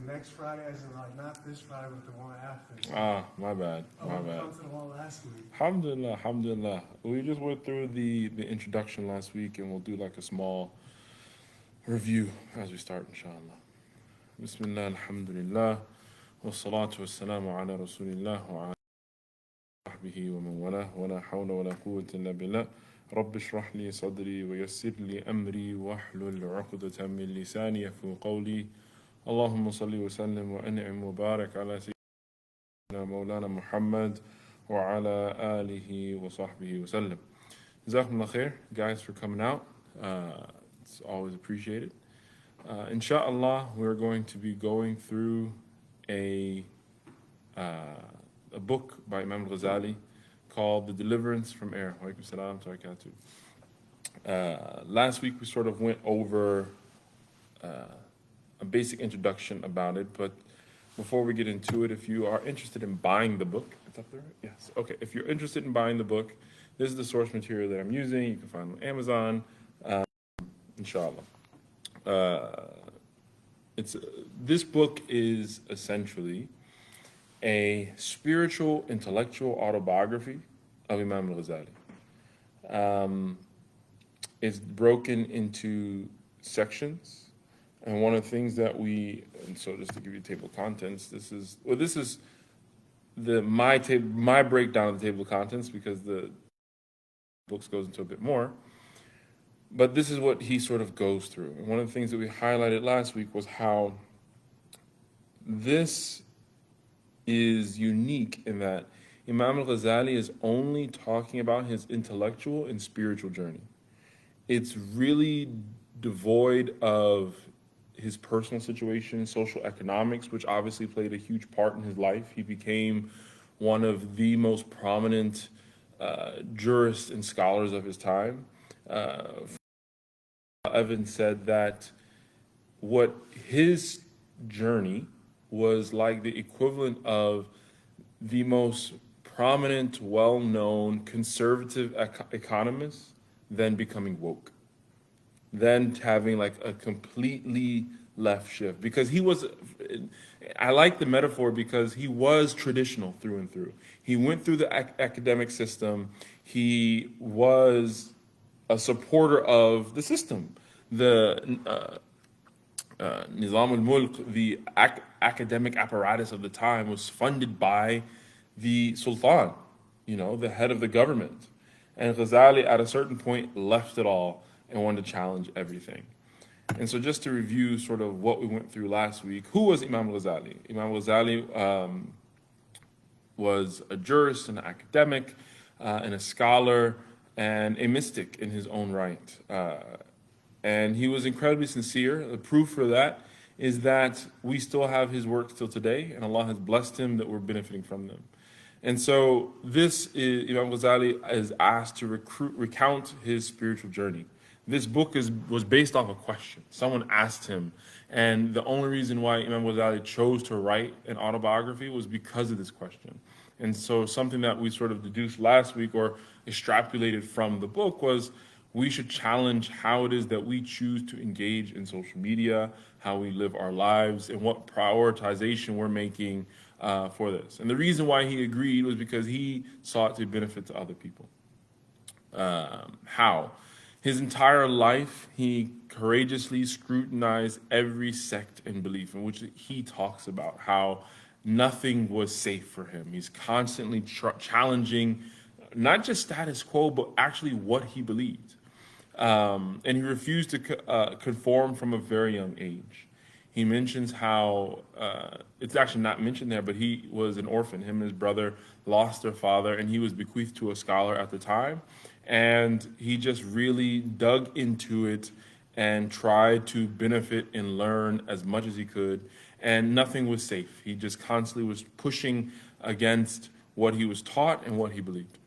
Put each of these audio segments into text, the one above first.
next Friday, as in like not this Friday, but the one after. Ah, my bad. My bad. Come to the one last week. Alhamdulillah, alhamdulillah. We just went through the introduction last week, and we'll do like a small review as we start, inshallah. Bismillah, alhamdulillah, wa salatu wa salamu ala rasulillah wa ala sahbihi wa man wala, wa la hawla wa la quwwata illa billah. رب اشرح لي صدري ويسر لي أمري واحلل عقدة من لساني يفقهوا قولي اللهم صل وسلم وأنعم وبارك على سيدنا مولانا محمد وعلى آله وصحبه وسلم. Jazakumullah khair, guys, for coming out. It's always appreciated. Inshallah, we're going to be going through a book by Imam al-Ghazāli called The Deliverance from Error. Walaikum salam wa barakatuh. Last week we sort of went over a basic introduction about it, but before we get into it, if you are interested in buying the book, it's up there? Yes. Okay, if you're interested in buying the book, this is the source material that I'm using. You can find it on Amazon, inshallah. This book is essentially a spiritual, intellectual autobiography of Imam al-Ghazāli. It's broken into sections, and one of the things that and so just to give you table of contents, this is my breakdown of the table of contents, because the books goes into a bit more, but this is what he sort of goes through. And one of the things that we highlighted last week was how this is unique in that Imam al-Ghazāli is only talking about his intellectual and spiritual journey. It's really devoid of his personal situation, social economics, which obviously played a huge part in his life. He became one of the most prominent jurists and scholars of his time. Evans said that what his journey was like the equivalent of the most prominent, well-known conservative economist then becoming woke, then having like a completely left shift. Because I like the metaphor because he was traditional through and through. He went through the academic system. He was a supporter of the system, the Nizam al-Mulk, the academic apparatus of the time, was funded by the Sultan, the head of the government. And Ghazali, at a certain point, left it all and wanted to challenge everything. And so just to review sort of what we went through last week, who was Imam al-Ghazāli? Imam al-Ghazāli was a jurist, an academic, and a scholar, and a mystic in his own right. And he was incredibly sincere. The proof for that is that we still have his work till today, and Allah has blessed him that we're benefiting from them. And so Imam Ghazali is asked to recount his spiritual journey. This book was based off a question. Someone asked him, and the only reason why Imam Ghazali chose to write an autobiography was because of this question. And so something that we sort of deduced last week or extrapolated from the book was we should challenge how it is that we choose to engage in social media, how we live our lives, and what prioritization we're making for this. And the reason why he agreed was because he sought to benefit to other people. How? His entire life, he courageously scrutinized every sect and belief, in which he talks about how nothing was safe for him. He's constantly challenging not just status quo, but actually what he believed. And he refused to conform from a very young age. He mentions how, it's actually not mentioned there, but he was an orphan. Him and his brother lost their father, and he was bequeathed to a scholar at the time. And he just really dug into it and tried to benefit and learn as much as he could. And nothing was safe. He just constantly was pushing against what he was taught and what he believed.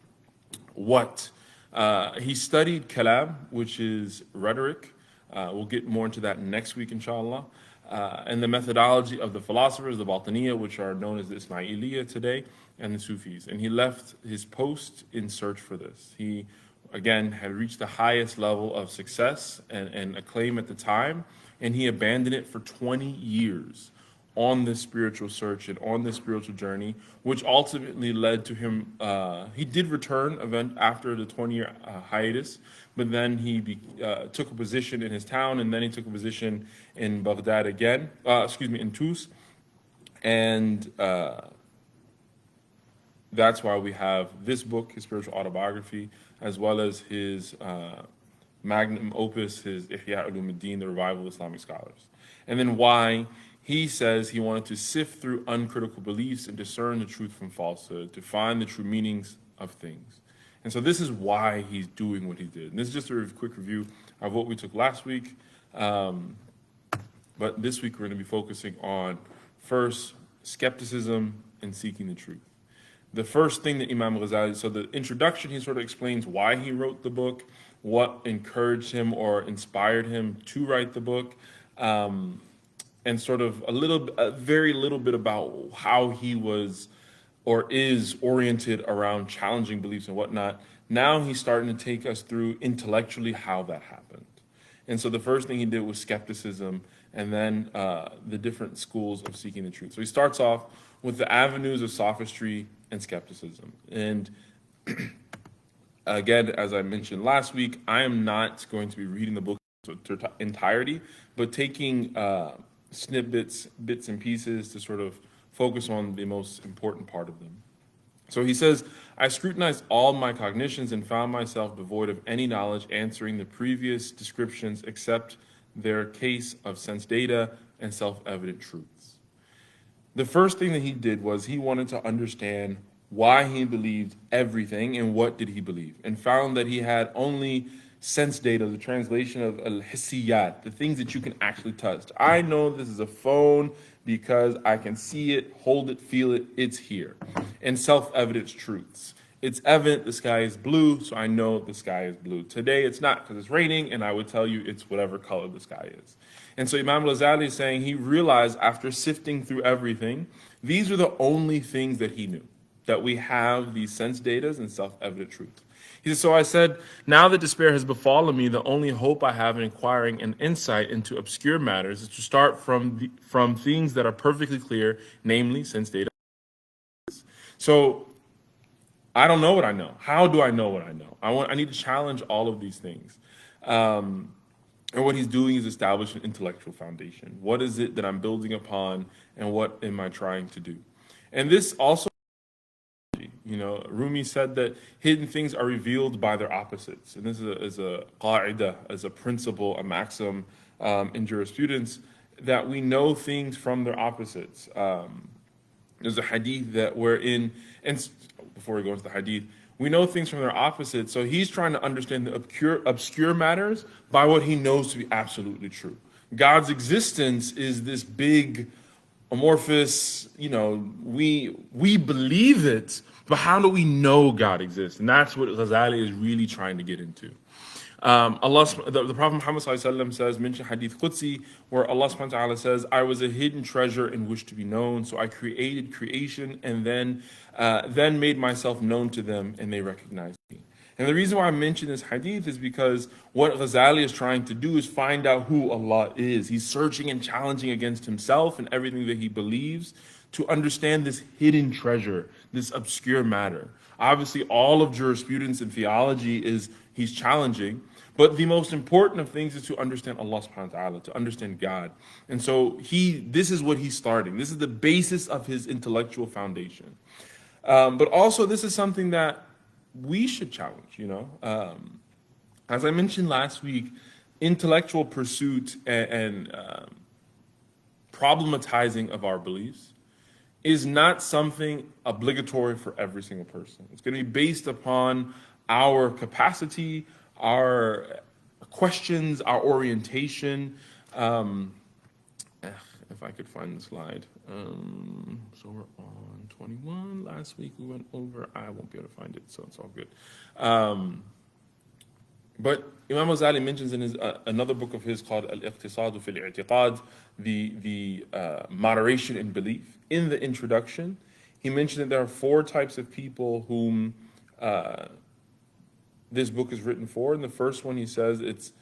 He studied kalam, which is rhetoric. We'll get more into that next week, inshallah. And the methodology of the philosophers, the Batiniyya, which are known as the Ismailiyya today, and the Sufis. And he left his post in search for this. He, again, had reached the highest level of success and acclaim at the time, and he abandoned it for 20 years, on this spiritual search and on this spiritual journey, which ultimately led to him. He did return after the 20-year hiatus, but then he took a position in his town, and then he took a position in Baghdad again. In Tus, and that's why we have this book, his spiritual autobiography, as well as his magnum opus, his Iḥyā Ulūm, the Revival of Islamic Scholars. And then why he says he wanted to sift through uncritical beliefs and discern the truth from falsehood, to find the true meanings of things. And so this is why he's doing what he did. And this is just a quick review of what we took last week. But this week we're going to be focusing on, first, skepticism and seeking the truth. The first thing that Imam Ghazāli, so the introduction, he sort of explains why he wrote the book, what encouraged him or inspired him to write the book, and sort of a very little bit about how he was or is oriented around challenging beliefs and whatnot. Now he's starting to take us through intellectually how that happened. And so the first thing he did was skepticism, and then the different schools of seeking the truth. So he starts off with the avenues of sophistry and skepticism. And again, as I mentioned last week, I am not going to be reading the book to entirety, but taking snippets, bits and pieces to sort of focus on the most important part of them. So he says, I scrutinized all my cognitions and found myself devoid of any knowledge answering the previous descriptions except their case of sense data and self-evident truths. The first thing that he did was he wanted to understand why he believed everything and what did he believe, and found that he had only sense data, the translation of al-hissiyat, the things that you can actually touch. I know this is a phone because I can see it, hold it, feel it, it's here. And self-evident truths. It's evident the sky is blue, so I know the sky is blue. Today it's not because it's raining, and I would tell you it's whatever color the sky is. And so Imam Ghazāli is saying he realized after sifting through everything, these are the only things that he knew, that we have these sense data and self-evident truth. He says, so I said, now that despair has befallen me, the only hope I have in acquiring an insight into obscure matters is to start from things that are perfectly clear, namely sense data. So I don't know what I know. How do I know what I know? I need to challenge all of these things. And what he's doing is establish an intellectual foundation. What is it that I'm building upon, and what am I trying to do? And this also, Rumi said that hidden things are revealed by their opposites. And this is a qa'idah, as a principle, a maxim in jurisprudence, that we know things from their opposites. There's a hadith that we're in, and before we go into the hadith, we know things from their opposites. So he's trying to understand the obscure matters by what he knows to be absolutely true. God's existence is this big, amorphous, we believe it, but how do we know God exists? And that's what Ghazali is really trying to get into. The Prophet Muhammad says, mention Hadith Qudsi, where Allah subhanahu wa ta'ala says, I was a hidden treasure and wished to be known, so I created creation and then made myself known to them, and they recognized me. And the reason why I mention this hadith is because what Ghazali is trying to do is find out who Allah is. He's searching and challenging against himself and everything that he believes to understand this hidden treasure, this obscure matter. Obviously, all of jurisprudence and theology is he's challenging, but the most important of things is to understand Allah subhanahu wa ta'ala, to understand God. And so this is what he's starting. This is the basis of his intellectual foundation. But also this is something that we should challenge, As I mentioned last week, intellectual pursuit and problematizing of our beliefs is not something obligatory for every single person. It's going to be based upon our capacity, our questions, our orientation. If I could find the slide. So we're on 21. Last week we went over. I won't be able to find it, so it's all good. But Imam Ghazāli mentions in his another book of his called al-Iqtisād fil i'tiqād, the moderation in belief. In the introduction, he mentioned that there are 4 types of people whom this book is written for. And the first one, he says, it's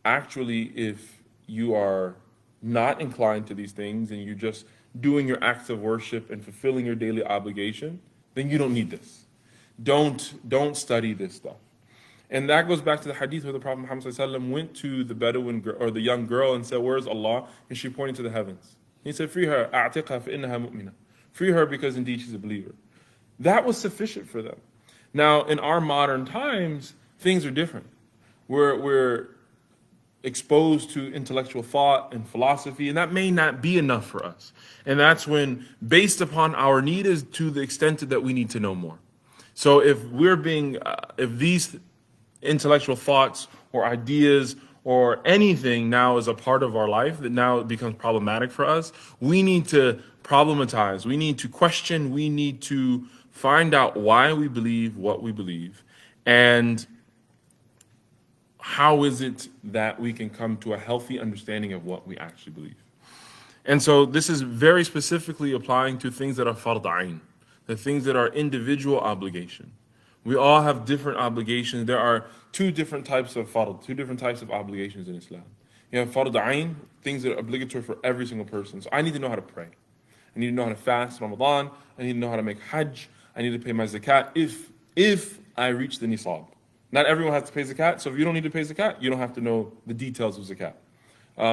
actually if you are not inclined to these things and you just doing your acts of worship and fulfilling your daily obligation, then you don't need this. Don't study this stuff. And that goes back to the hadith where the Prophet Muhammad ﷺ went to the Bedouin girl, or the young girl, and said, "Where's Allah?" And she pointed to the heavens. He said, "Free her, أعتقها فإنها مؤمنة." Free her because indeed she's a believer. That was sufficient for them. Now, in our modern times, things are different. We're exposed to intellectual thought and philosophy, and that may not be enough for us. And that's when, based upon our need, is to the extent that we need to know more. So if if these intellectual thoughts or ideas or anything now is a part of our life that now it becomes problematic for us, we need to problematize, we need to question, we need to find out why we believe what we believe, and how is it that we can come to a healthy understanding of what we actually believe. And so this is very specifically applying to things that are fard ayn, the things that are individual obligation. We all have different obligations. There are two different types of fard, two different types of obligations in Islam. You have fard ayn, things that are obligatory for every single person. So I need to know how to pray. I need to know how to fast Ramadan. I need to know how to make hajj. I need to pay my zakat if I reach the nisab. Not everyone has to pay zakat, so if you don't need to pay zakat, you don't have to know the details of zakat.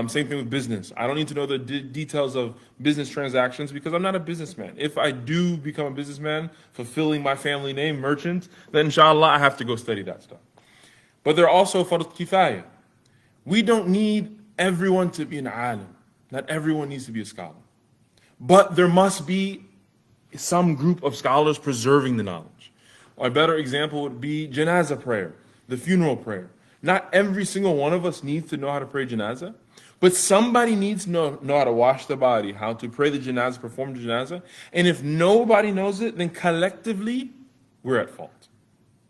Same thing with business. I don't need to know the details of business transactions because I'm not a businessman. If I do become a businessman, fulfilling my family name, merchant, then inshallah I have to go study that stuff. But there are also fard kifaya. We don't need everyone to be an alim. Not everyone needs to be a scholar. But there must be some group of scholars preserving the knowledge. A better example would be janazah prayer, the funeral prayer. Not every single one of us needs to know how to pray janazah, but somebody needs to know how to wash the body, how to pray the janazah, perform the janazah. And if nobody knows it, then collectively, we're at fault.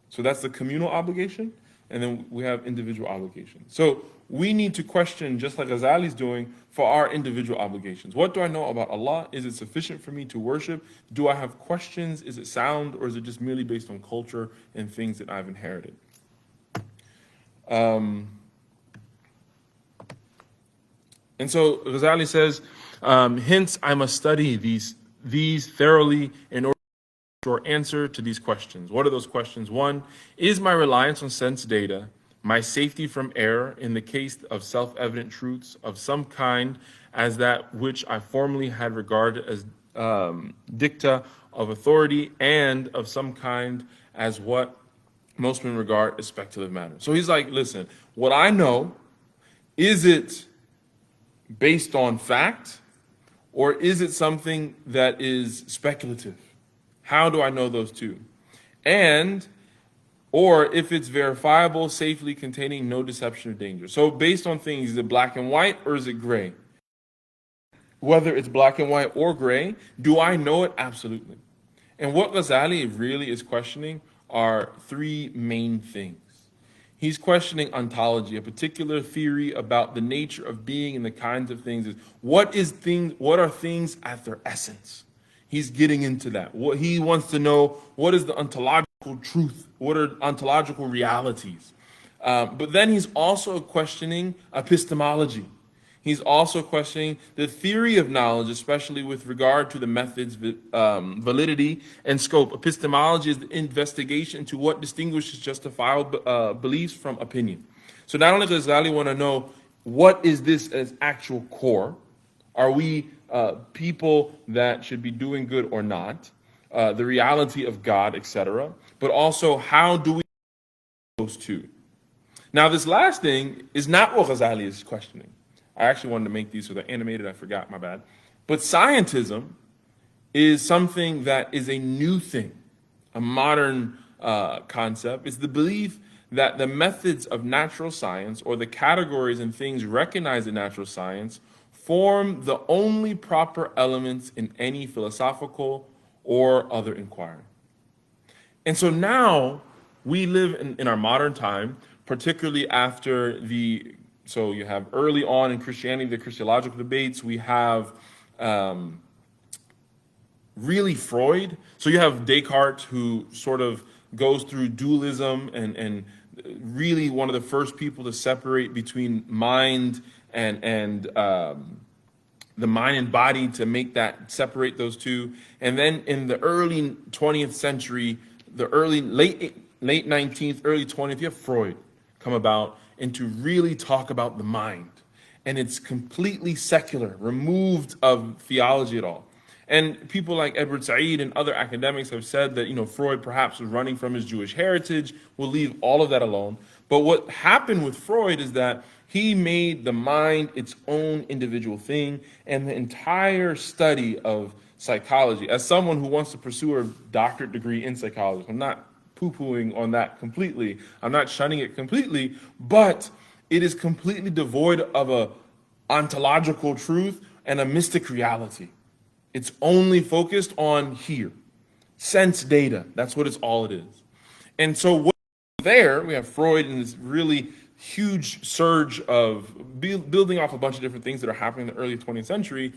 So that's the communal obligation, and then we have individual obligations. So we need to question, just like Ghazali is doing, for our individual obligations. What do I know about Allah? Is it sufficient for me to worship? Do I have questions? Is it sound, or is it just merely based on culture and things that I've inherited? And so Ghazali says, hence I must study these thoroughly in order to answer to these questions. What are those questions? One, is my reliance on sense data my safety from error in the case of self-evident truths of some kind as that which I formerly had regarded as dicta of authority, and of some kind as what most men regard as speculative matter? So he's like, listen, what I know, is it based on fact, or is it something that is speculative? How do I know those two? Or if it's verifiable, safely containing no deception or danger. So based on things, is it black and white or is it gray? Whether it's black and white or gray, do I know it? Absolutely. And what Ghazali really is questioning are three main things. He's questioning ontology, a particular theory about the nature of being and the kinds of things. What are things at their essence? He's getting into that. What he wants to know, what is the ontological truth? What are ontological realities? But then he's also questioning epistemology. He's also questioning the theory of knowledge, especially with regard to the methods, validity, and scope. Epistemology is the investigation into what distinguishes justifiable beliefs from opinion. So not only does Ghazali want to know what is this as actual core, are we people that should be doing good or not, the reality of God, etc., but also how do we those two? Now this last thing is not what Ghazali is questioning. I actually wanted to make these so they're animated, I forgot, my bad. But scientism is something that is a new thing, a modern concept. It's the belief that the methods of natural science, or the categories and things recognized in natural science, form the only proper elements in any philosophical or other inquiry. And so now we live in our modern time, particularly after so you have early on in Christianity, the Christological debates, we have really Freud. So you have Descartes, who sort of goes through dualism and really one of the first people to separate between mind and the mind and body to make that separate those two. And then in the early 20th century, the late 19th, early 20th, you have Freud come about and to really talk about the mind. And it's completely secular, removed of theology at all. And people like Edward Said and other academics have said that, Freud perhaps was running from his Jewish heritage. We'll leave all of that alone. But what happened with Freud is that he made the mind its own individual thing, and the entire study of psychology, as someone who wants to pursue a doctorate degree in psychology, I'm not poo-pooing on that completely. I'm not shunning it completely, but it is completely devoid of a ontological truth and a mystic reality. It's only focused on here. Sense data. That's what all it is. And so there we have Freud and this really huge surge of building off a bunch of different things that are happening in the early 20th century.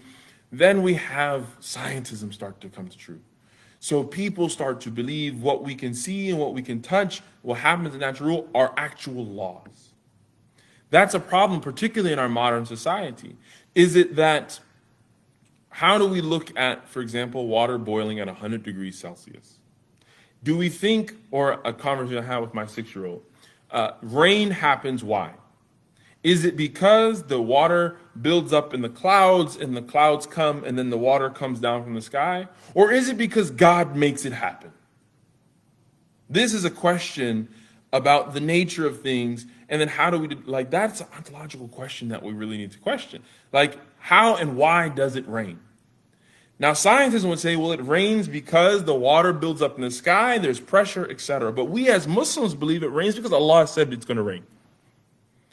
Then we have scientism start to come to truth. So people start to believe what we can see and what we can touch, what happens in natural world, are actual laws. That's a problem, particularly in our modern society. Is it that, how do we look at, for example, water boiling at 100 degrees Celsius? Do we think, or a conversation I had with my 6-year-old, rain happens, why? Is it because the water builds up in the clouds and the clouds come and then the water comes down from the sky? Or is it because God makes it happen? This is a question about the nature of things, and then how do we, that's an ontological question that we really need to question. How and why does it rain? Now, scientists would say, well, it rains because the water builds up in the sky, there's pressure, etc. But we as Muslims believe it rains because Allah said it's going to rain.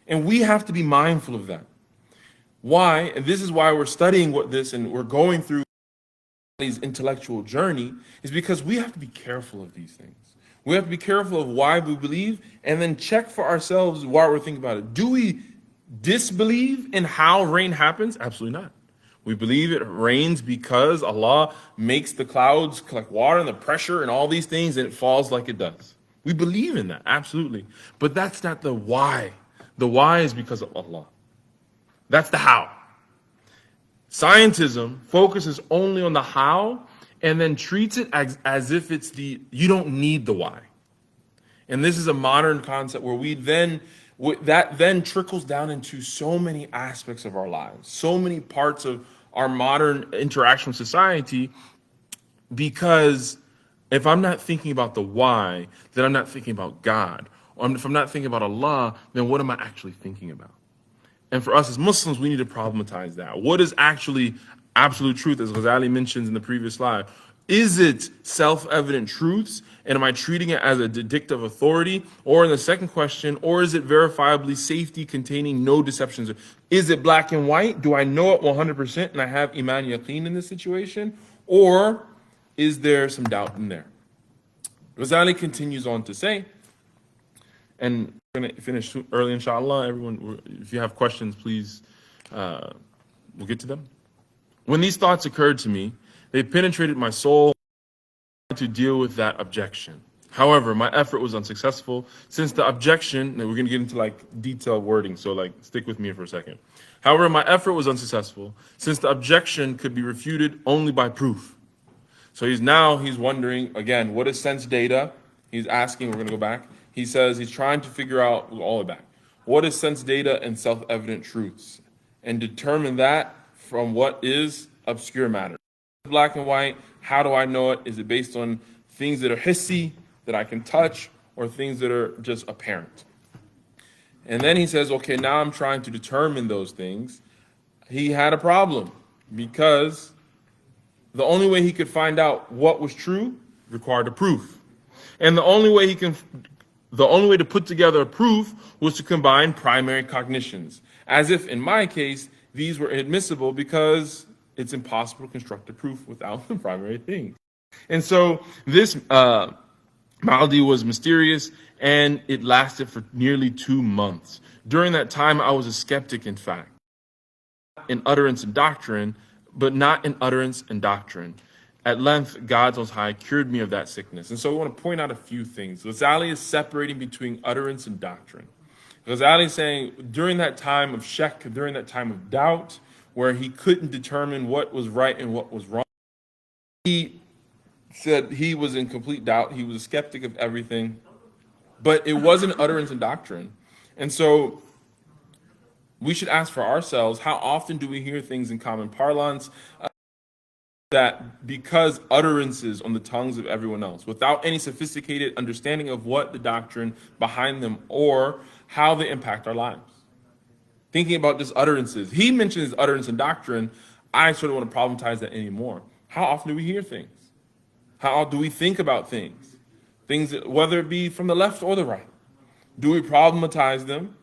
And we have to be mindful of that. Why? And this is why we're studying and we're going through this intellectual journey, is because we have to be careful of these things. We have to be careful of why we believe, and then check for ourselves while we're thinking about it. Do we disbelieve in how rain happens? Absolutely not. We believe it rains because Allah makes the clouds collect water and the pressure and all these things, and it falls like it does. We believe in that, absolutely. But that's not the why. The why is because of Allah. That's the how. Scientism focuses only on the how and then treats it as if it's you don't need the why. And this is a modern concept where that then trickles down into so many aspects of our lives, so many parts of our modern interaction with society, because if I'm not thinking about the why, then I'm not thinking about God. Or if I'm not thinking about Allah, then what am I actually thinking about? And for us as Muslims, we need to problematize that. What is actually absolute truth, as Ghazāli mentions in the previous slide? Is it self-evident truths? And am I treating it as a dictative authority? Or in the second question, or is it verifiably safety containing no deceptions? Is it black and white? Do I know it 100% and I have iman yaqeen in this situation? Or is there some doubt in there? Ghazāli continues on to say, and we're going to finish early, inshallah. Everyone, if you have questions, please, we'll get to them. When these thoughts occurred to me, they penetrated my soul to deal with that objection. However, my effort was unsuccessful since the objection, and we're going to get into detailed wording, so stick with me for a second. However, my effort was unsuccessful since the objection could be refuted only by proof. So he's wondering, again, what is sense data? He's asking, we're going to go back. He says he's trying to figure out, all the way back, what is sense data and self-evident truths, and determine that from what is obscure matter. Black and white, how do I know it? Is it based on things that are hissi, that I can touch, or things that are just apparent? And then he says, okay, now I'm trying to determine those things. He had a problem because the only way he could find out what was true required a proof. And the only way to put together a proof was to combine primary cognitions, as if in my case, these were admissible because it's impossible to construct a proof without the primary things. And so this malady was mysterious, and it lasted for nearly 2 months. During that time, I was a skeptic, in fact, in utterance and doctrine, but not in utterance and doctrine. At length, God Most High cured me of that sickness. And so we want to point out a few things. Ghazāli is separating between utterance and doctrine. Ghazāli is saying during that time of shak, during that time of doubt, where he couldn't determine what was right and what was wrong. He said he was in complete doubt. He was a skeptic of everything, but it wasn't utterance and doctrine. And so we should ask for ourselves, how often do we hear things in common parlance that because utterances on the tongues of everyone else, without any sophisticated understanding of what the doctrine behind them or how they impact our lives? Thinking about just utterances. He mentions utterance and doctrine. I sort of want to problematize that anymore. How often do we hear things? How do we think about things? Things, whether it be from the left or the right. Do we problematize them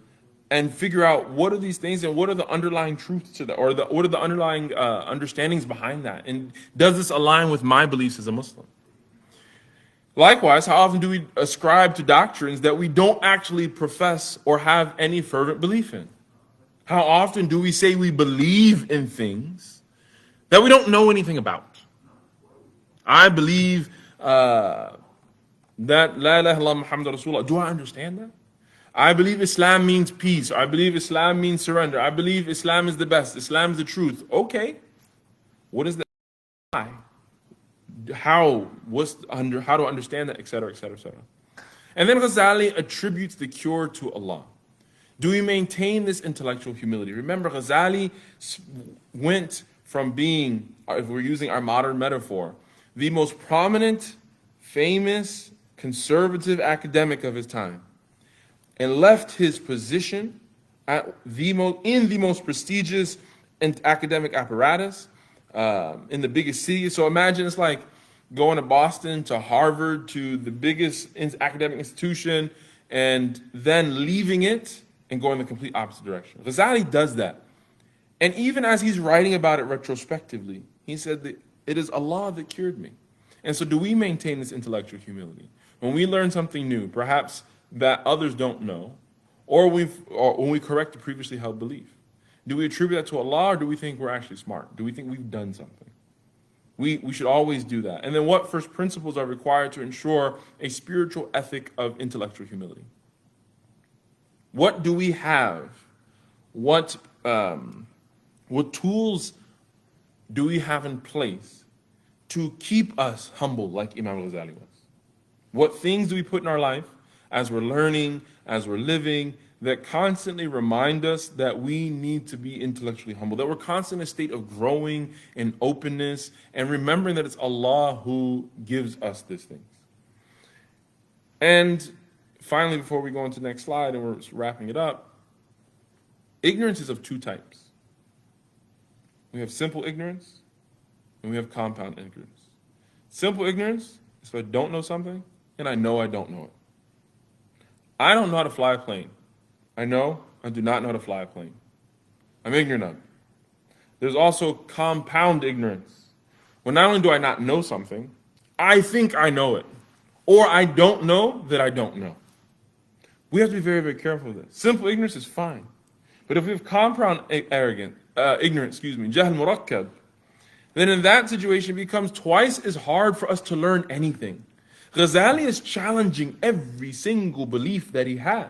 and figure out what are these things and what are the underlying truths to that, or what are the underlying understandings behind that? And does this align with my beliefs as a Muslim? Likewise, how often do we ascribe to doctrines that we don't actually profess or have any fervent belief in? How often do we say we believe in things that we don't know anything about? I believe that La ilaha illallah Muhammad Rasulullah. Do I understand that? I believe Islam means peace. I believe Islam means surrender. I believe Islam is the best. Islam is the truth. Okay. What is that? Why? How to understand that, etc., etc., etc. And then Ghazali attributes the cure to Allah. Do we maintain this intellectual humility? Remember, Ghazali went from being, if we're using our modern metaphor, the most prominent, famous, conservative academic of his time, and left his position in the most prestigious and academic apparatus in the biggest city. So imagine it's like going to Boston, to Harvard, to the biggest academic institution, and then leaving it and going the complete opposite direction. Ghazali does that. And even as he's writing about it retrospectively, he said that it is Allah that cured me. And so do we maintain this intellectual humility? When we learn something new, perhaps that others don't know, or when we correct a previously held belief, do we attribute that to Allah, or do we think we're actually smart? Do we think we've done something? We should always do that. And then what first principles are required to ensure a spiritual ethic of intellectual humility? What do we have? What tools do we have in place to keep us humble like Imam Ghazali was? What things do we put in our life as we're learning, as we're living, that constantly remind us that we need to be intellectually humble, that we're constantly in a state of growing and openness and remembering that it's Allah who gives us these things? And finally, before we go into the next slide and we're wrapping it up, ignorance is of two types. We have simple ignorance and we have compound ignorance. Simple ignorance is if I don't know something and I know I don't know it. I don't know how to fly a plane. I know I do not know how to fly a plane. I'm ignorant of it. There's also compound ignorance. When not only do I not know something, I think I know it. Or I don't know that I don't know. We have to be very, very careful with this. Simple ignorance is fine. But if we have compound ignorance, jahl murakkab, then in that situation it becomes twice as hard for us to learn anything. Ghazali is challenging every single belief that he has.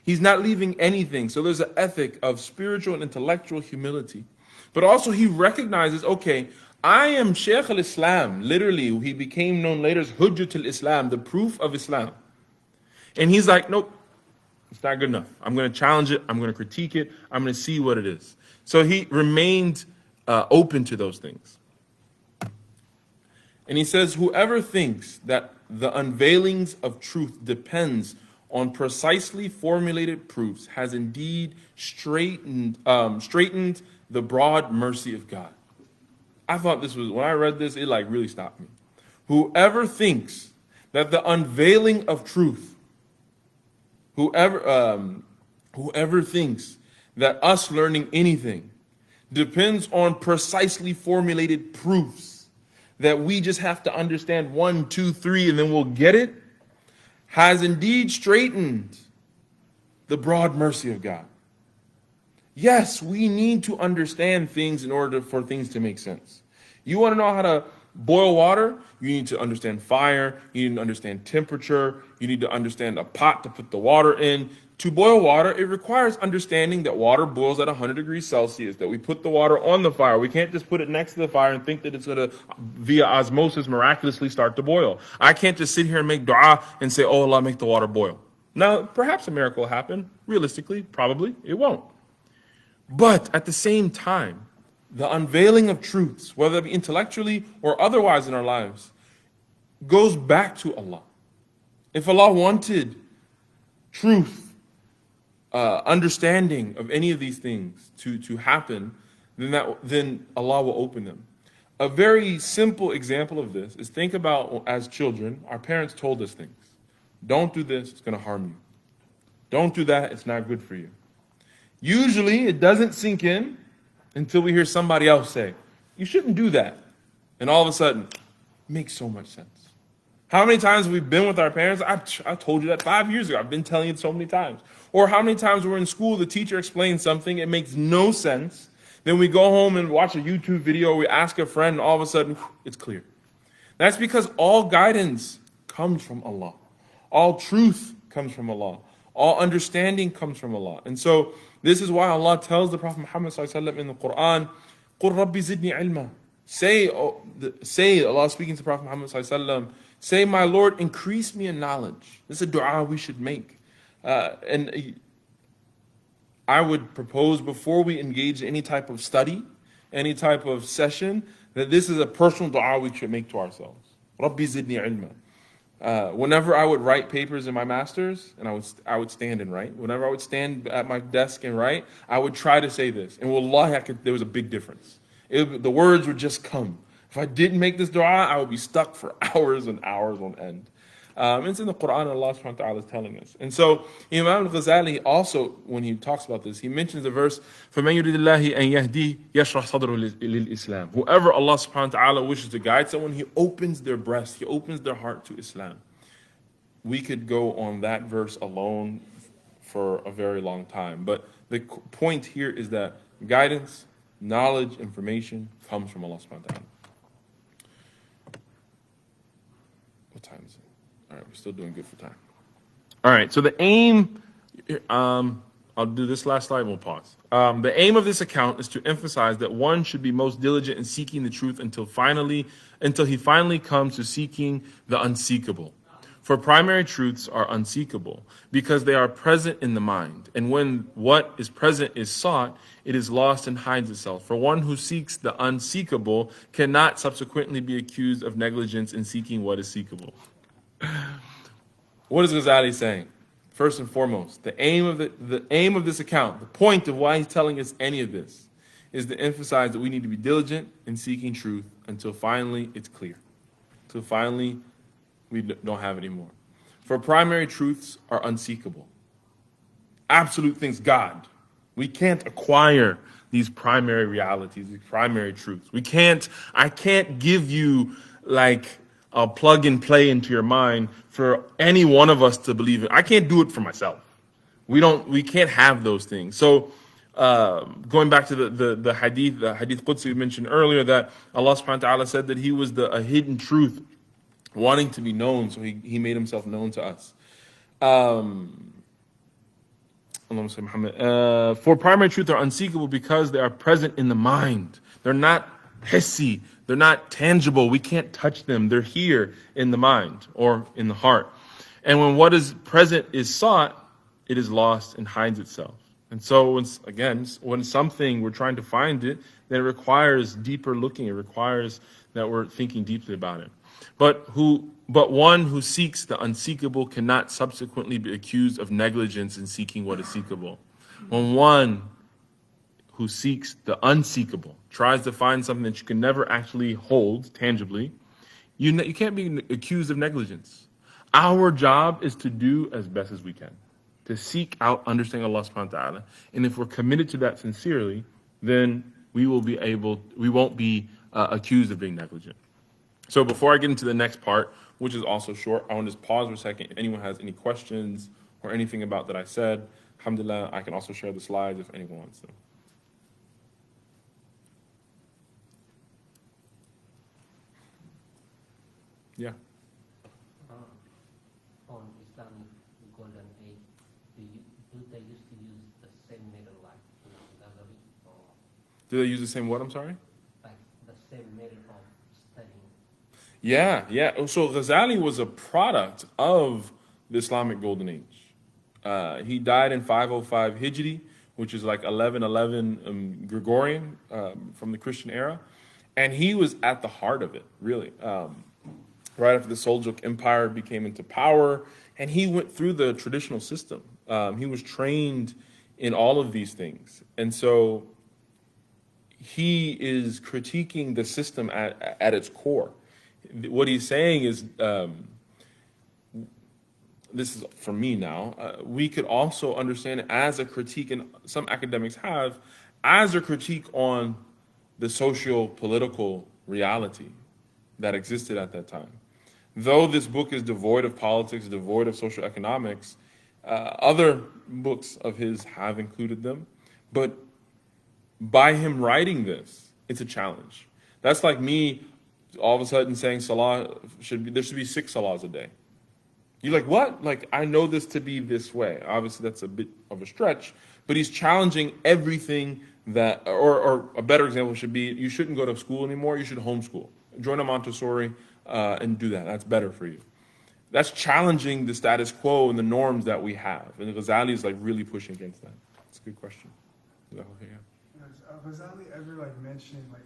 He's not leaving anything. So there's an ethic of spiritual and intellectual humility. But also he recognizes, okay, I am Shaykh al-Islam. Literally, he became known later as Hujjat al-Islam, the proof of Islam. And he's like, nope, it's not good enough. I'm going to challenge it. I'm going to critique it. I'm going to see what it is. So he remained open to those things. And he says, whoever thinks that the unveilings of truth depends on precisely formulated proofs has indeed straightened the broad mercy of God. I thought this was, when I read this, it like really stopped me. Whoever thinks that the unveiling of truth, whoever thinks that us learning anything depends on precisely formulated proofs, that we just have to understand 1, 2, 3, and then we'll get it, has indeed straightened the broad mercy of God. Yes, we need to understand things in order for things to make sense. You want to know how to boil water? You need to understand fire. You need to understand temperature. You need to understand a pot to put the water in To boil water, it requires understanding that water boils at 100 degrees Celsius, that we put the water on the fire. We can't just put it next to the fire and think that it's going to, via osmosis, miraculously start to boil. I can't just sit here and make dua and say, oh Allah, make the water boil. Now, perhaps a miracle will happen. Realistically, probably it won't. But at the same time, the unveiling of truths, whether it be intellectually or otherwise in our lives, goes back to Allah. If Allah wanted truth, understanding of any of these things to happen, then Allah will open them. A very simple example of this is, think about, as children, our parents told us things. Don't do this, it's going to harm you. Don't do that, it's not good for you. Usually it doesn't sink in until we hear somebody else say, you shouldn't do that. And all of a sudden, it makes so much sense. How many times have we been with our parents? I told you that 5 years ago. I've been telling you it so many times. Or how many times we're in school, the teacher explains something, it makes no sense. Then we go home and watch a YouTube video, we ask a friend, and all of a sudden, it's clear. That's because all guidance comes from Allah. All truth comes from Allah. All understanding comes from Allah. And so, this is why Allah tells the Prophet Muhammad ﷺ in the Quran, قُلْ رَبِّ زِدْنِي عِلْمًا. Say, Allah speaking to Prophet Muhammad ﷺ, say, my Lord, increase me in knowledge. This is a dua we should make. And I would propose, before we engage in any type of study, any type of session, that this is a personal dua we should make to ourselves. Rabbi zidni ilma. Whenever I would write papers in my master's, and I would stand and write. Whenever I would stand at my desk and write, I would try to say this. And wallahi, there was a big difference. The words would just come. If I didn't make this dua, I would be stuck for hours and hours on end. It's in the Quran, Allah subhanahu wa ta'ala is telling us. And so Imam al-Ghazāli also, when he talks about this, he mentions the verse, فَمَنْ يُرِدِ اللَّهِ أَنْ يَهْدِي يَشْرَحْ صَدْرُهُ لِلْإِسْلَامِ. Whoever Allah subhanahu wa ta'ala wishes to guide someone, He opens their breast, He opens their heart to Islam. We could go on that verse alone for a very long time. But the point here is that guidance, knowledge, information comes from Allah subhanahu wa ta'ala. What time is it? All right, we're still doing good for time. All right, so the aim, I'll do this last slide and we'll pause. The aim of this account is to emphasize that one should be most diligent in seeking the truth until he finally comes to seeking the unseekable. For primary truths are unseekable because they are present in the mind. And when what is present is sought, it is lost and hides itself. For one who seeks the unseekable cannot subsequently be accused of negligence in seeking what is seekable. What is Ghazali saying? First and foremost, the aim of this account, the point of why he's telling us any of this, is to emphasize that we need to be diligent in seeking truth until finally it's clear. Until finally we don't have it anymore. For primary truths are unseekable. Absolute things, God. We can't acquire these primary realities, these primary truths. I can't give you like a plug and play into your mind for any one of us to believe in. I can't do it for myself. We can't have those things. So going back to the hadith Qudsi we mentioned earlier, that Allah subhanahu wa ta'ala said that He was a hidden truth wanting to be known, so he made Himself known to us. For primary truth are unseekable because they are present in the mind. They're not hissi, they're not tangible, we can't touch them. They're here in the mind or in the heart. And when what is present is sought, it is lost and hides itself. And so when something we're trying to find it, then it requires deeper looking. It requires that we're thinking deeply about it. But one who seeks the unseekable cannot subsequently be accused of negligence in seeking what is seekable. When one who seeks the unseekable tries to find something that you can never actually hold tangibly, you can't be accused of negligence. Our job is to do as best as we can, to seek out understanding Allah subhanahu wa ta'ala. And if we're committed to that sincerely, then we won't be accused of being negligent. So before I get into the next part, which is also short, I want to just pause for a second. If anyone has any questions or anything about that I said, alhamdulillah, I can also share the slides if anyone wants them. Yeah. On Islamic golden age, Do they used to use the same method like al-Ghazāli, or Do they use the same what? I'm sorry. like the same method of studying? Yeah, yeah. So Ghazali was a product of the Islamic Golden Age. He died in 505 Hijri, which is like 1111 Gregorian from the Christian era. And he was at the heart of it, really. Right after the Seljuk Empire became into power, and he went through the traditional system. He was trained in all of these things. And so he is critiquing the system at its core. What he's saying is, this is for me now, we could also understand it as a critique, and some academics have, as a critique on the socio-political reality that existed at that time. Though this book is devoid of politics, devoid of social economics, other books of his have included them. But by him writing this, it's a challenge. That's like me all of a sudden saying there should be 6 salahs a day. You're like, what? Like, I know this to be this way. Obviously, that's a bit of a stretch, but he's challenging everything that, or a better example should be, you shouldn't go to school anymore, you should homeschool. Join a Montessori and do that. That's better for you. That's challenging the status quo and the norms that we have. And Ghazali is like really pushing against that. It's a good question. Is that okay? Yeah. Does Ghazali ever like mention like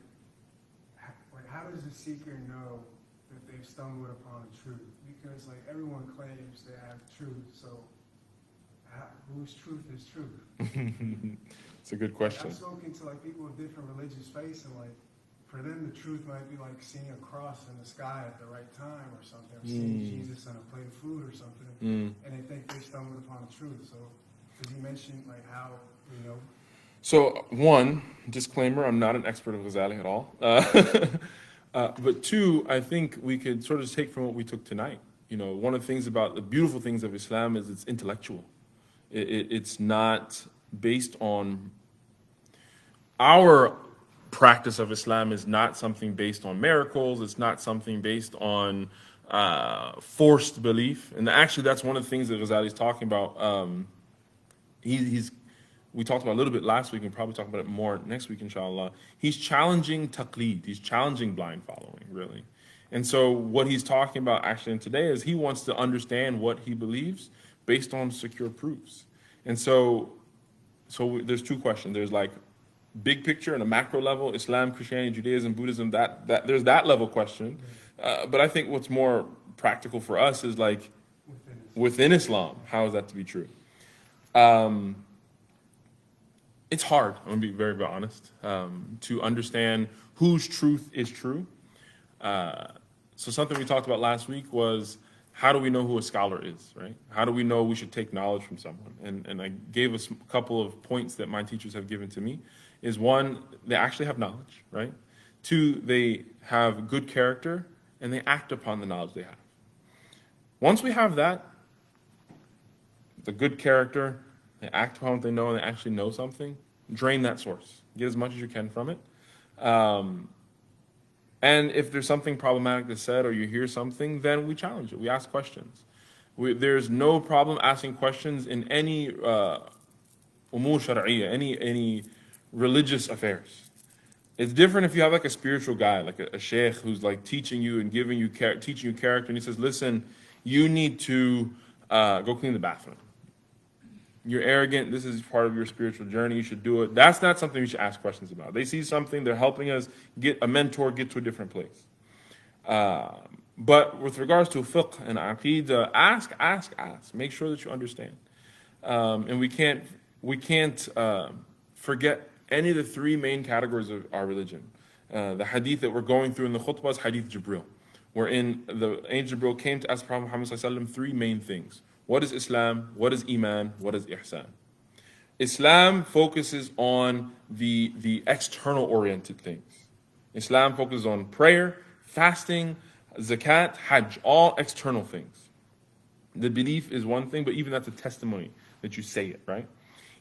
how does the seeker know that they've stumbled upon the truth? Because like everyone claims they have truth, so whose truth is truth? It's a good question. I've spoken to like people with different religious faiths, and like for them the truth might be like seeing a cross in the sky at the right time or something, or seeing Jesus on a plate of food or something, and they think they stumbled upon the truth. So does he mention like how, you know? So one, disclaimer, I'm not an expert of Ghazali at all. But two, I think we could sort of take from what we took tonight. You know, one of the things about the beautiful things of Islam is it's intellectual. It's not based on, our practice of Islam is not something based on miracles. It's not something based on forced belief. And actually, that's one of the things that Ghazali is talking about. We talked about a little bit last week, and probably talk about it more next week, inshallah. He's challenging taqleed. He's challenging blind following, really. And so what he's talking about actually in today is he wants to understand what he believes based on secure proofs. And so there's 2 questions. There's like big picture and a macro level, Islam, Christianity, Judaism, Buddhism, that there's that level question. But I think what's more practical for us is like within Islam, how is that to be true? It's hard, I'm gonna be very, very honest, to understand whose truth is true. So something we talked about last week was, how do we know who a scholar is, right? How do we know we should take knowledge from someone? And I gave us a couple of points that my teachers have given to me. Is 1, they actually have knowledge, right? 2, they have good character, and they act upon the knowledge they have. Once we have that, the good character, they act upon what they know, and they actually know something, drain that source. Get as much as you can from it. And if there's something problematic that's said, or you hear something, then we challenge it. We ask questions. There's no problem asking questions in any umur shar'iyya, any religious affairs. It's different if you have like a spiritual guy, like a sheikh who's like teaching you and teaching you character, and he says, listen, you need to go clean the bathroom. You're arrogant, this is part of your spiritual journey, you should do it. That's not something we should ask questions about. They see something, they're helping us get a mentor, get to a different place. But with regards to fiqh and aqeedah, ask. Make sure that you understand. And we can't forget any of the 3 main categories of our religion. The hadith that we're going through in the khutbah is hadith Jibril, wherein the angel Jibril came to ask Prophet Muhammad ﷺ 3 main things. What is Islam? What is Iman? What is Ihsan? Islam focuses on the external oriented things. Islam focuses on prayer, fasting, zakat, hajj, all external things. The belief is one thing, but even that's a testimony that you say it, right?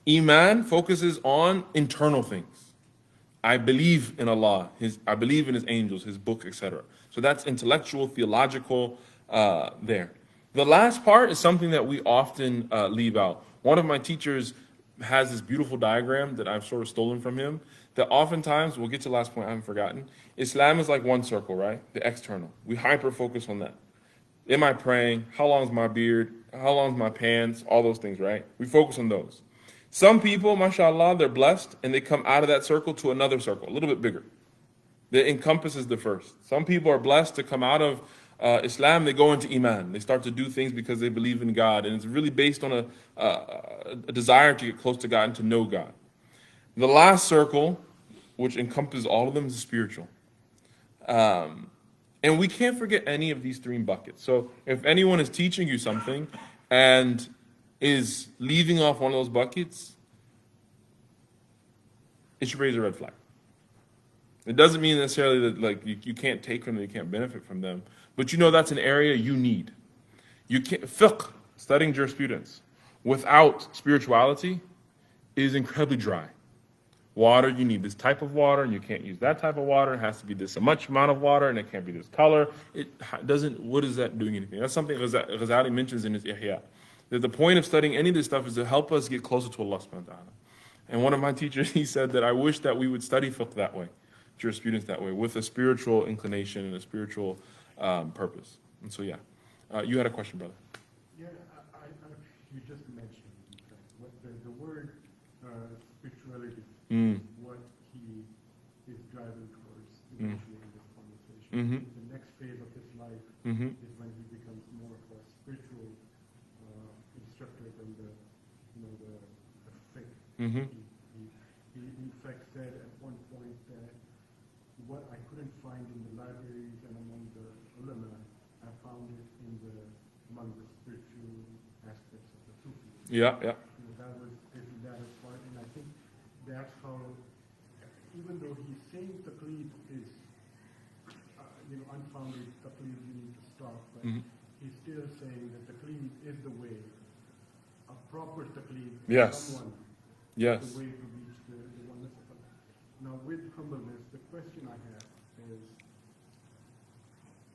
Iman focuses on internal things. I believe in Allah, I believe in His angels, His book, etc. So that's intellectual, theological there. The last part is something that we often leave out. One of my teachers has this beautiful diagram that I've sort of stolen from him, that oftentimes, we'll get to the last point, I haven't forgotten. Islam is like one circle, right? The external. We hyper-focus on that. Am I praying? How long is my beard? How long is my pants? All those things, right? We focus on those. Some people, mashallah, they're blessed, and they come out of that circle to another circle, a little bit bigger, that encompasses the first. Some people are blessed to come out of Islam, they go into Iman. They start to do things because they believe in God, and it's really based on a desire to get close to God and to know God. The last circle, which encompasses all of them, is spiritual. And we can't forget any of these three buckets. So if anyone is teaching you something and is leaving off one of those buckets, it should raise a red flag. It doesn't mean necessarily that like you can't take from them, you can't benefit from them, but you know that's an area you need. You can't fiqh, studying jurisprudence, without spirituality is incredibly dry. Water, you need this type of water, and you can't use that type of water. It has to be this much amount of water, and it can't be this color. It doesn't. What is that doing anything? That's something Ghazāli mentions in his Iḥyā. That the point of studying any of this stuff is to help us get closer to Allah subhanahu wa ta'ala. And one of my teachers, he said that I wish that we would study fiqh that way, jurisprudence that way, with a spiritual inclination and a spiritual purpose. And so, yeah. You had a question, brother. Yeah, you just mentioned, in fact, what the word spirituality, what he is driving towards eventually in this conversation. The next phase of his life is when he becomes more of a spiritual instructor than the fiqh. He in fact said at one point that what I couldn't find in the libraries and among the ulama, I found it among the spiritual aspects of the Sufism. Yeah. That was basically that part, and I think that's how, even though he's saying taqleed is, unfounded, taqleed you need to stop, but he's still saying that taqleed is the way, a proper taqleed for someone, Yes. the way to reach the oneness of Allah. Now, with humbleness, the question I have is,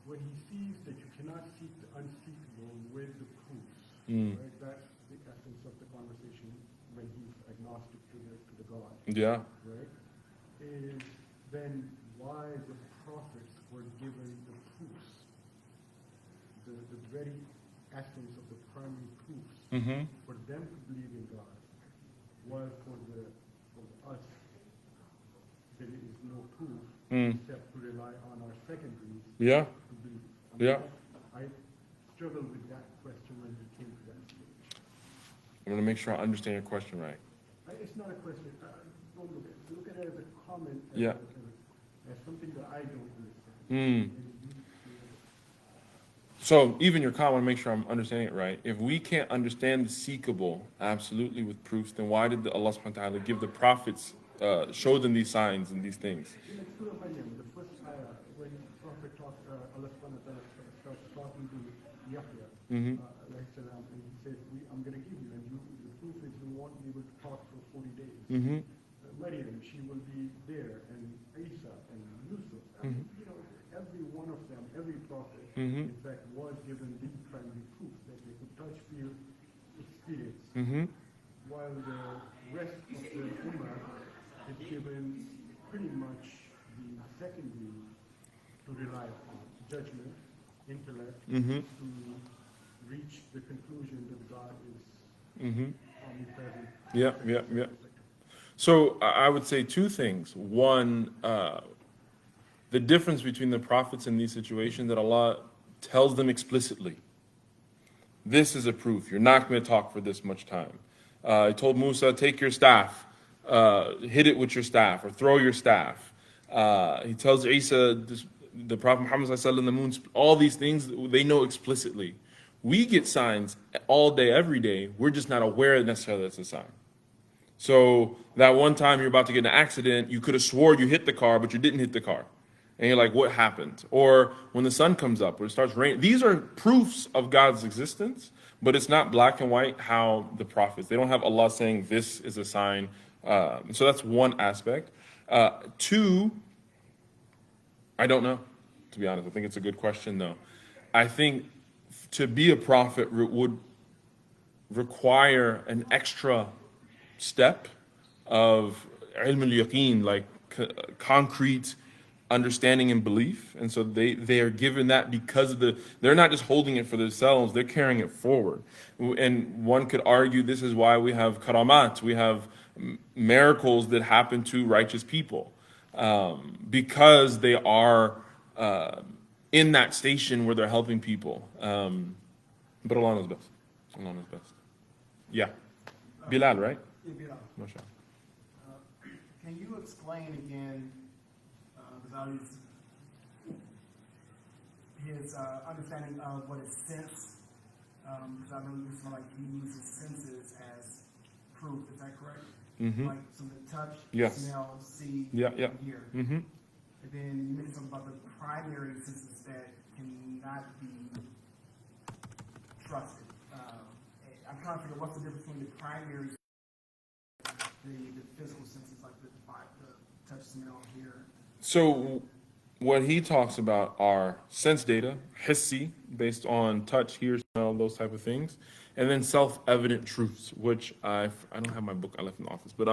when he sees that you cannot seek the unseekable with the proofs, right? That's the essence of the conversation when he's agnostic to the God. Yeah. Right? Is then why the prophets were given the proofs, the very essence of the primary proofs for them to believe in God, while for us there is no proof except to rely on our secondaries Yeah. to believe. Yeah. I struggled with that question when we came to that stage. I'm going to make sure I understand your question right. It's not a question. Don't look at it as a comment, as something that I don't understand. So even your comment, I want to make sure I'm understanding it right. If we can't understand the seekable absolutely with proofs, then why did Allah subhanahu wa ta'ala give the prophets, show them these signs and these things? In Surah Maryam, the first ayah, when the Prophet Allah subhanahu wa ta'ala starts talking to Iḥyā, alayhi salam, and he says, I'm going to give you, and the proof is you won't be able to talk for 40 days. Maryam, she will be there, and Isa, and Yusuf, and, every one of them, every prophet, in fact, was given the primary proof that they could touch, feel, experience. While the rest of the Ummah is given pretty much the secondary to rely upon, judgment, intellect, to reach the conclusion that God is omnipresent. Yeah. So I would say two things. One, the difference between the prophets in these situations, that Allah tells them explicitly, this is a proof. You're not going to talk for this much time. He told Musa, take your staff, hit it with your staff, or throw your staff. He tells Isa, the Prophet Muhammad sallallahu the moon, all these things they know explicitly. We get signs all day, every day. We're just not aware necessarily that's a sign. So that one time you're about to get in an accident, you could have swore you hit the car, but you didn't hit the car. And you're like, what happened? Or when the sun comes up, or it starts raining. These are proofs of God's existence, but it's not black and white how the prophets. They don't have Allah saying this is a sign. So that's one aspect. Two, I don't know, to be honest. I think it's a good question, though. I think to be a prophet would require an extra step of ilm al-yaqeen, like concrete understanding and belief. And so they are given that because of they're not just holding it for themselves, they're carrying it forward. And one could argue this is why we have karamat, we have miracles that happen to righteous people, because they are in that station where they're helping people. But Allah knows best. Allah knows best. Yeah. Bilal, right? Yeah, Bilal. Mashallah. Can you explain again Ghazali's his understanding of what is sense? Because I believe it's like he uses senses as proof. Is that correct? Mm-hmm. Like some of the touch, Yes. smell, see, Yeah. and hear. Mm-hmm. And then you mentioned something about the primary senses that cannot be trusted. I'm trying to figure what's the difference between the primary, the physical senses like the touch, smell, hear. So what he talks about are sense data, hissi, based on touch, hear, smell, those type of things, and then self-evident truths, which I don't have my book, I left in the office, but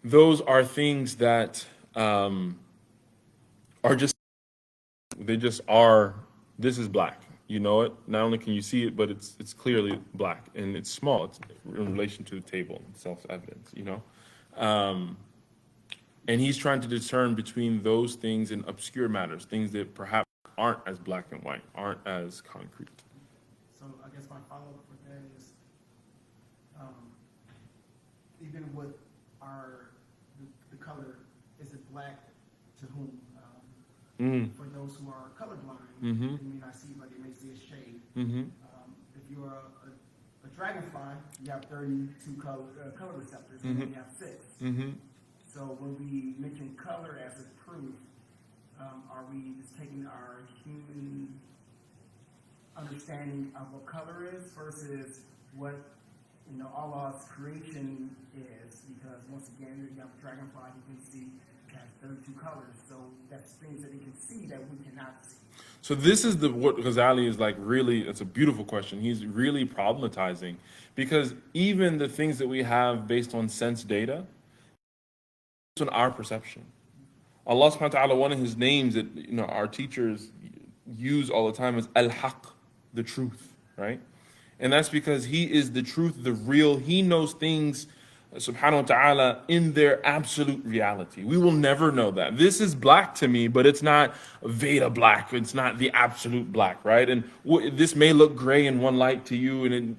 those are things that are they just are. This is black. You know it. Not only can you see it, but it's clearly black, and it's small. It's in relation to the table, self-evident. You know. And he's trying to discern between those things and obscure matters, things that perhaps aren't as black and white, aren't as concrete. So I guess my follow-up with that is, even with the color, is it black to whom? For those who are colorblind, they may not see, but they may see a shade. If you're a dragonfly, you have 32 color receptors, and you have 6. So when we mention color as a proof, are we just taking our human understanding of what color is versus what Allah's creation is? Because once again, you have a dragonfly, you can see it has 32 colors. So that's things that he can see that we cannot see. So this is what Ghazali is like. Really, it's a beautiful question. He's really problematizing, because even the things that we have based on sense data, on our perception. Allah subhanahu wa ta'ala, one of his names that our teachers use all the time is al-Haq, the truth, right? And that's because he is the truth, the real. He knows things, subhanahu wa ta'ala, in their absolute reality. We will never know that. This is black to me, but it's not Veda black. It's not the absolute black, right? And this may look gray in one light to you, and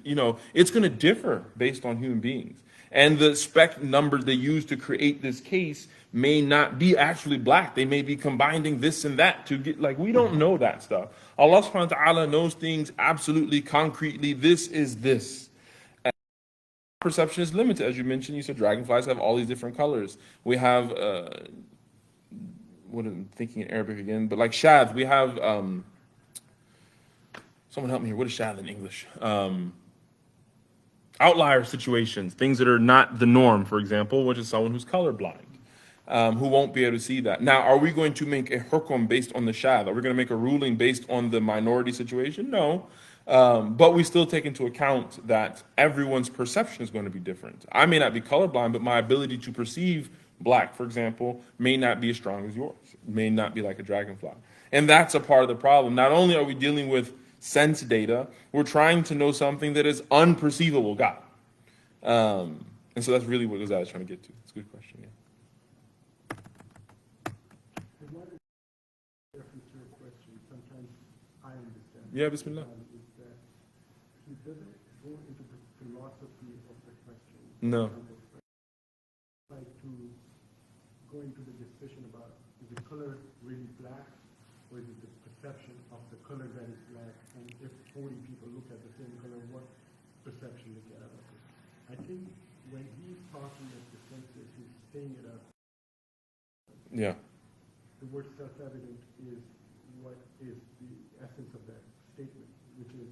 it's going to differ based on human beings. And the spec numbers they use to create this case may not be actually black. They may be combining this and that to get, we don't know that stuff. Allah subhanahu wa ta'ala knows things absolutely concretely. This is this. And perception is limited. As you mentioned, you said dragonflies have all these different colors. We have, what am I thinking in Arabic again? But like shadh, we have, someone help me here. What is shadh in English? Outlier situations, things that are not the norm, for example, which is someone who's colorblind, who won't be able to see that. Now, are we going to make a hukum based on the shadh? Are we going to make a ruling based on the minority situation? No. But we still take into account that everyone's perception is going to be different. I may not be colorblind, but my ability to perceive black, for example, may not be as strong as yours. It may not be like a dragonfly. And that's a part of the problem. Not only are we dealing with sense data, we're trying to know something that is unperceivable, God. And so that's really what Ghazali is trying to get to. It's a good question, yeah. Reference to your question, sometimes I understand. Yeah, Bismillah. Is that he doesn't go into the philosophy of the question. No. Like to go into the discussion about is the color really black, or is it the perception of the color that is black? And if 40 people look at the same color, what perception they get out of it? I think when he's talking of the senses, he's saying it up. Yeah. The word self-evident is what is the essence of that statement, which is,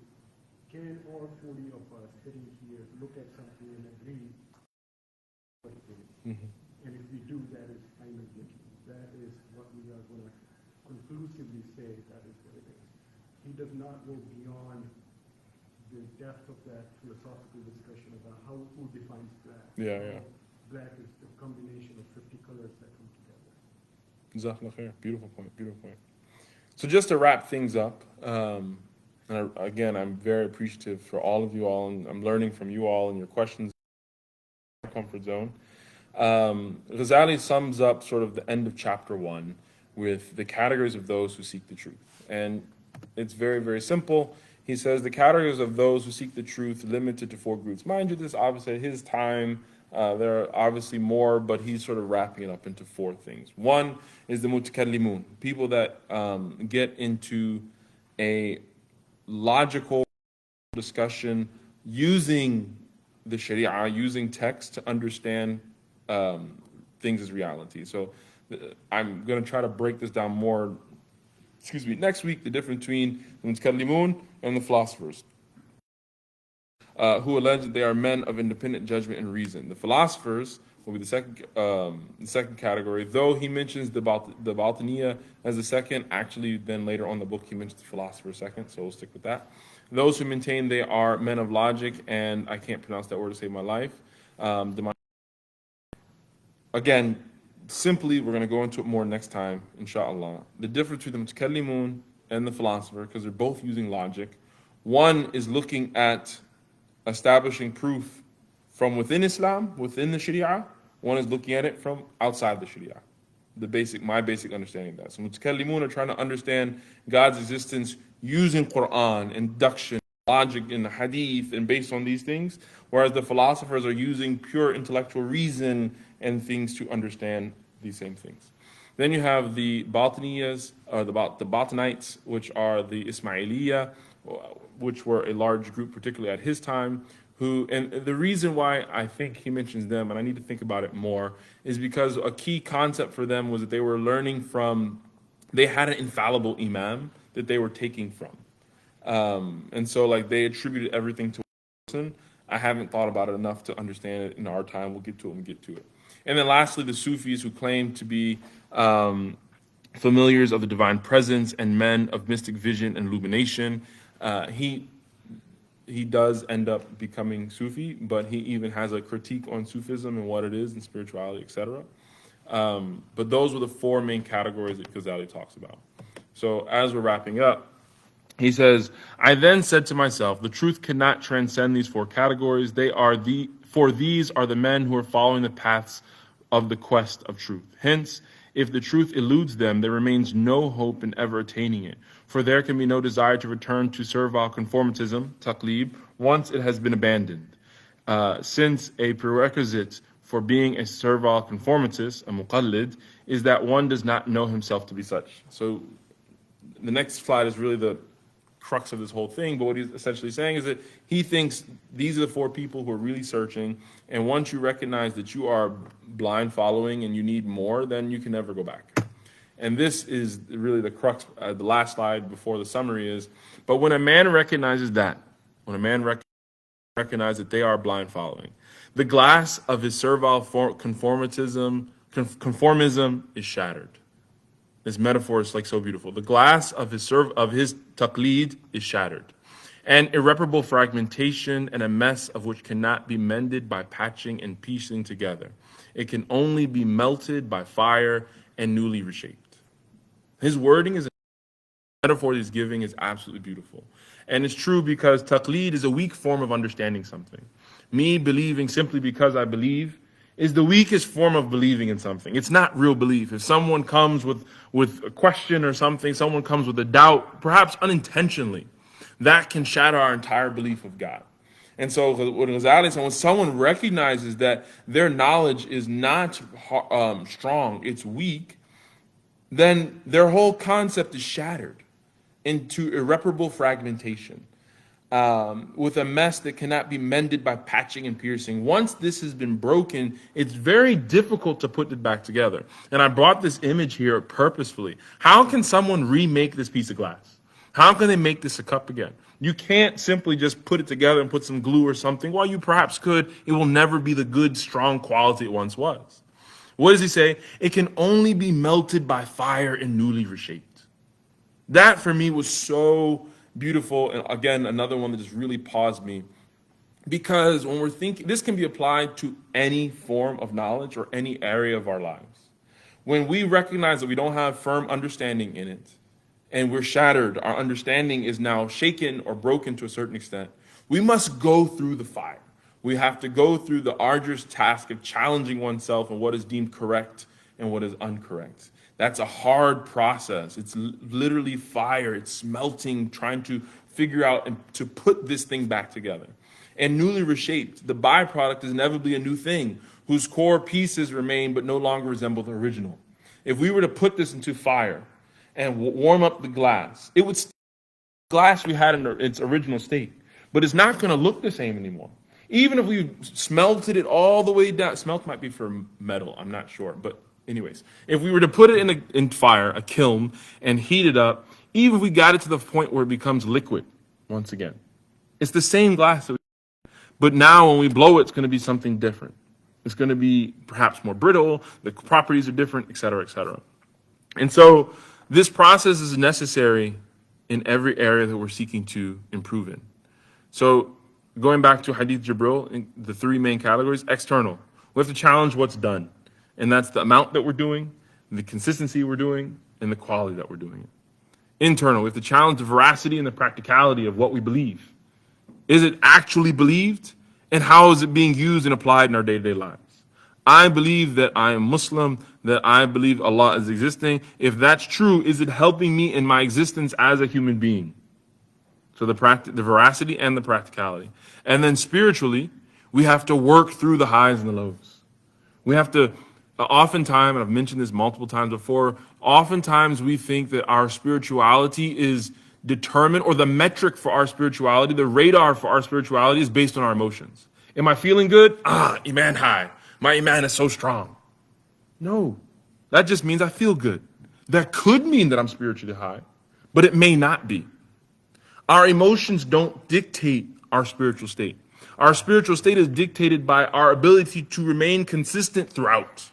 can all 40 of us sitting here look at something and agree what it is? And if we do, that is kind of That is what we are going to conclusively say that is what it is. he does not go beyond the depth of that philosophical discussion about who defines black. Yeah. Black is the combination of 50 colors that come together. Jazakallah khair. Beautiful point. Beautiful point. So just to wrap things up, again, I'm very appreciative for all of you all, and I'm learning from you all and your questions. Comfort zone. Ghazali sums up sort of the end of chapter 1 with the categories of those who seek the truth. And it's very, very simple. He says the categories of those who seek the truth limited to 4 groups. Mind you, this obviously at his time, there are obviously more, but he's sort of wrapping it up into 4 things. One is the mutakallimun, people that get into a logical discussion using the Sharia, using text to understand things as reality. So I'm going to try to break this down more, next week, the difference between the mutakallimun and the philosophers, who allege that they are men of independent judgment and reason. The philosophers will be the second category, though he mentions the Batiniya as the second. Actually, then later on in the book, he mentions the philosophers second, so we'll stick with that. Those who maintain they are men of logic, and I can't pronounce that word to save my life. Again, simply, we're going to go into it more next time, inshallah. The difference between the mutakallimun and the philosopher, because they're both using logic. One is looking at establishing proof from within Islam, within the Sharia. One is looking at it from outside the Sharia. My basic understanding of that. So mutakallimun are trying to understand God's existence using Quran, induction, logic, and hadith, and based on these things, whereas the philosophers are using pure intellectual reason and things to understand these same things. Then you have the Batiniyas, or the Batinites, which are the Ismailiyya, which were a large group, particularly at his time, and the reason why I think he mentions them, and I need to think about it more, is because a key concept for them was that they were learning they had an infallible imam that they were taking from. And so they attributed everything to one person. I haven't thought about it enough to understand it in our time. We'll get to it when we get to it. And then lastly, the Sufis, who claim to be familiars of the divine presence and men of mystic vision and illumination. He does end up becoming Sufi, but he even has a critique on Sufism and what it is and spirituality, etc. But those were the 4 main categories that Ghazali talks about. So as we're wrapping up, he says, I then said to myself, the truth cannot transcend these 4 categories. For these are the men who are following the paths of the quest of truth. Hence, if the truth eludes them, there remains no hope in ever attaining it. For there can be no desire to return to servile conformatism, taqlid, once it has been abandoned. Since a prerequisite for being a servile conformist, a muqallid, is that one does not know himself to be such. So the next slide is really the crux of this whole thing, but what he's essentially saying is that he thinks these are the 4 people who are really searching, and once you recognize that you are blind following and you need more, then you can never go back. And this is really the crux, the last slide before the summary is, but when a man recognizes that, recognizes that they are blind following, the glass of his servile conformism is shattered. This metaphor is so beautiful. The glass of his taqlid is shattered. An irreparable fragmentation and a mess of which cannot be mended by patching and piecing together. It can only be melted by fire and newly reshaped. His wording is the metaphor he's giving is absolutely beautiful. And it's true because taqlid is a weak form of understanding something. Me believing simply because I believe is the weakest form of believing in something. It's not real belief. If someone comes with a question or something, someone comes with a doubt, perhaps unintentionally, that can shatter our entire belief of God. And so what Ghazali said, when someone recognizes that their knowledge is not strong, it's weak, then their whole concept is shattered into irreparable fragmentation. With a mess that cannot be mended by patching and piercing. Once this has been broken, it's very difficult to put it back together. And I brought this image here purposefully. How can someone remake this piece of glass? How can they make this a cup again? You can't simply just put it together and put some glue or something. While you perhaps could, it will never be the good, strong quality it once was. What does he say? It can only be melted by fire and newly reshaped. That for me was so beautiful. And again, another one that just really paused me. Because when we're thinking, this can be applied to any form of knowledge or any area of our lives. When we recognize that we don't have firm understanding in it, and we're shattered, our understanding is now shaken or broken to a certain extent, we must go through the fire. We have to go through the arduous task of challenging oneself on what is deemed correct and what is incorrect. That's a hard process. It's literally fire. It's smelting, trying to figure out and to put this thing back together. And newly reshaped, the byproduct is inevitably a new thing whose core pieces remain but no longer resemble the original. If we were to put this into fire and warm up the glass, it would still be the glass we had in its original state, but it's not going to look the same anymore. Even if we smelted it all the way down, smelt might be for metal, I'm not sure, but anyways, if we were to put it in fire, a kiln, and heat it up, even if we got it to the point where it becomes liquid, once again, it's the same glass that but now when we blow it, it's going to be something different. It's going to be perhaps more brittle, the properties are different, et cetera, et cetera. And so this process is necessary in every area that we're seeking to improve in. So going back to Hadith Jibril, in the three main categories, external. We have to challenge what's done. And that's the amount that we're doing, the consistency we're doing, and the quality that we're doing it. Internal, we have to challenge the veracity and the practicality of what we believe. Is it actually believed? And how is it being used and applied in our day-to-day lives? I believe that I am Muslim, that I believe Allah is existing. If that's true, is it helping me in my existence as a human being? So the veracity and the practicality. And then spiritually, we have to work through the highs and the lows. We have to, oftentimes, and I've mentioned this multiple times before, oftentimes we think that our spirituality is determined, or the metric for our spirituality, the radar for our spirituality is based on our emotions. Am I feeling good? Iman high. My iman is so strong. No, that just means I feel good. That could mean that I'm spiritually high, but it may not be. Our emotions don't dictate our spiritual state. Our spiritual state is dictated by our ability to remain consistent throughout.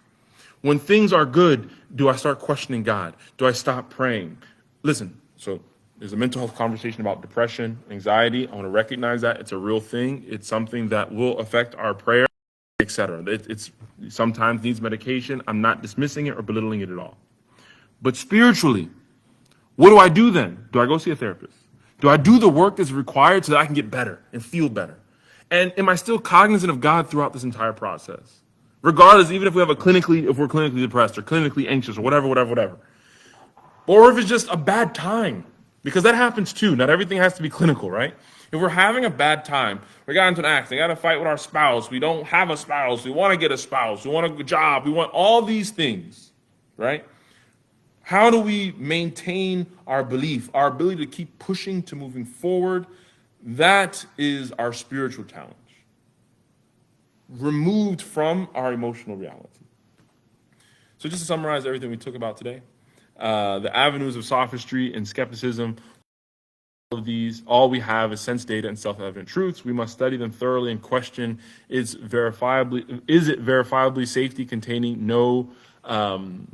When things are good, do I start questioning God? Do I stop praying? Listen, so there's a mental health conversation about depression, anxiety. I want to recognize that it's a real thing. It's something that will affect our prayer, etc. It's sometimes needs medication. I'm not dismissing it or belittling it at all. But spiritually, what do I do then? Do I go see a therapist? Do I do the work that's required so that I can get better and feel better? And am I still cognizant of God throughout this entire process? Regardless, even if we're clinically depressed or clinically anxious or whatever. Or if it's just a bad time. Because that happens too. Not everything has to be clinical, right? If we're having a bad time, we got into an accident, got to fight with our spouse, we don't have a spouse, we want to get a spouse, we want a job, we want all these things, right? How do we maintain our belief, our ability to keep pushing to moving forward? That is our spiritual challenge, removed from our emotional reality. So just to summarize everything we took about today, the avenues of sophistry and skepticism, all of these, all we have is sense data and self-evident truths. We must study them thoroughly and question, is it verifiably safety containing no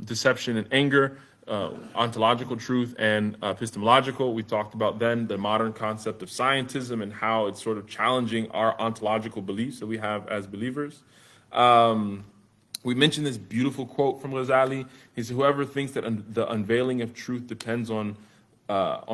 deception and anger, ontological truth and epistemological. We talked about then the modern concept of scientism and how it's sort of challenging our ontological beliefs that we have as believers. We mentioned this beautiful quote from Ghazali. He said, whoever thinks that the unveiling of truth depends on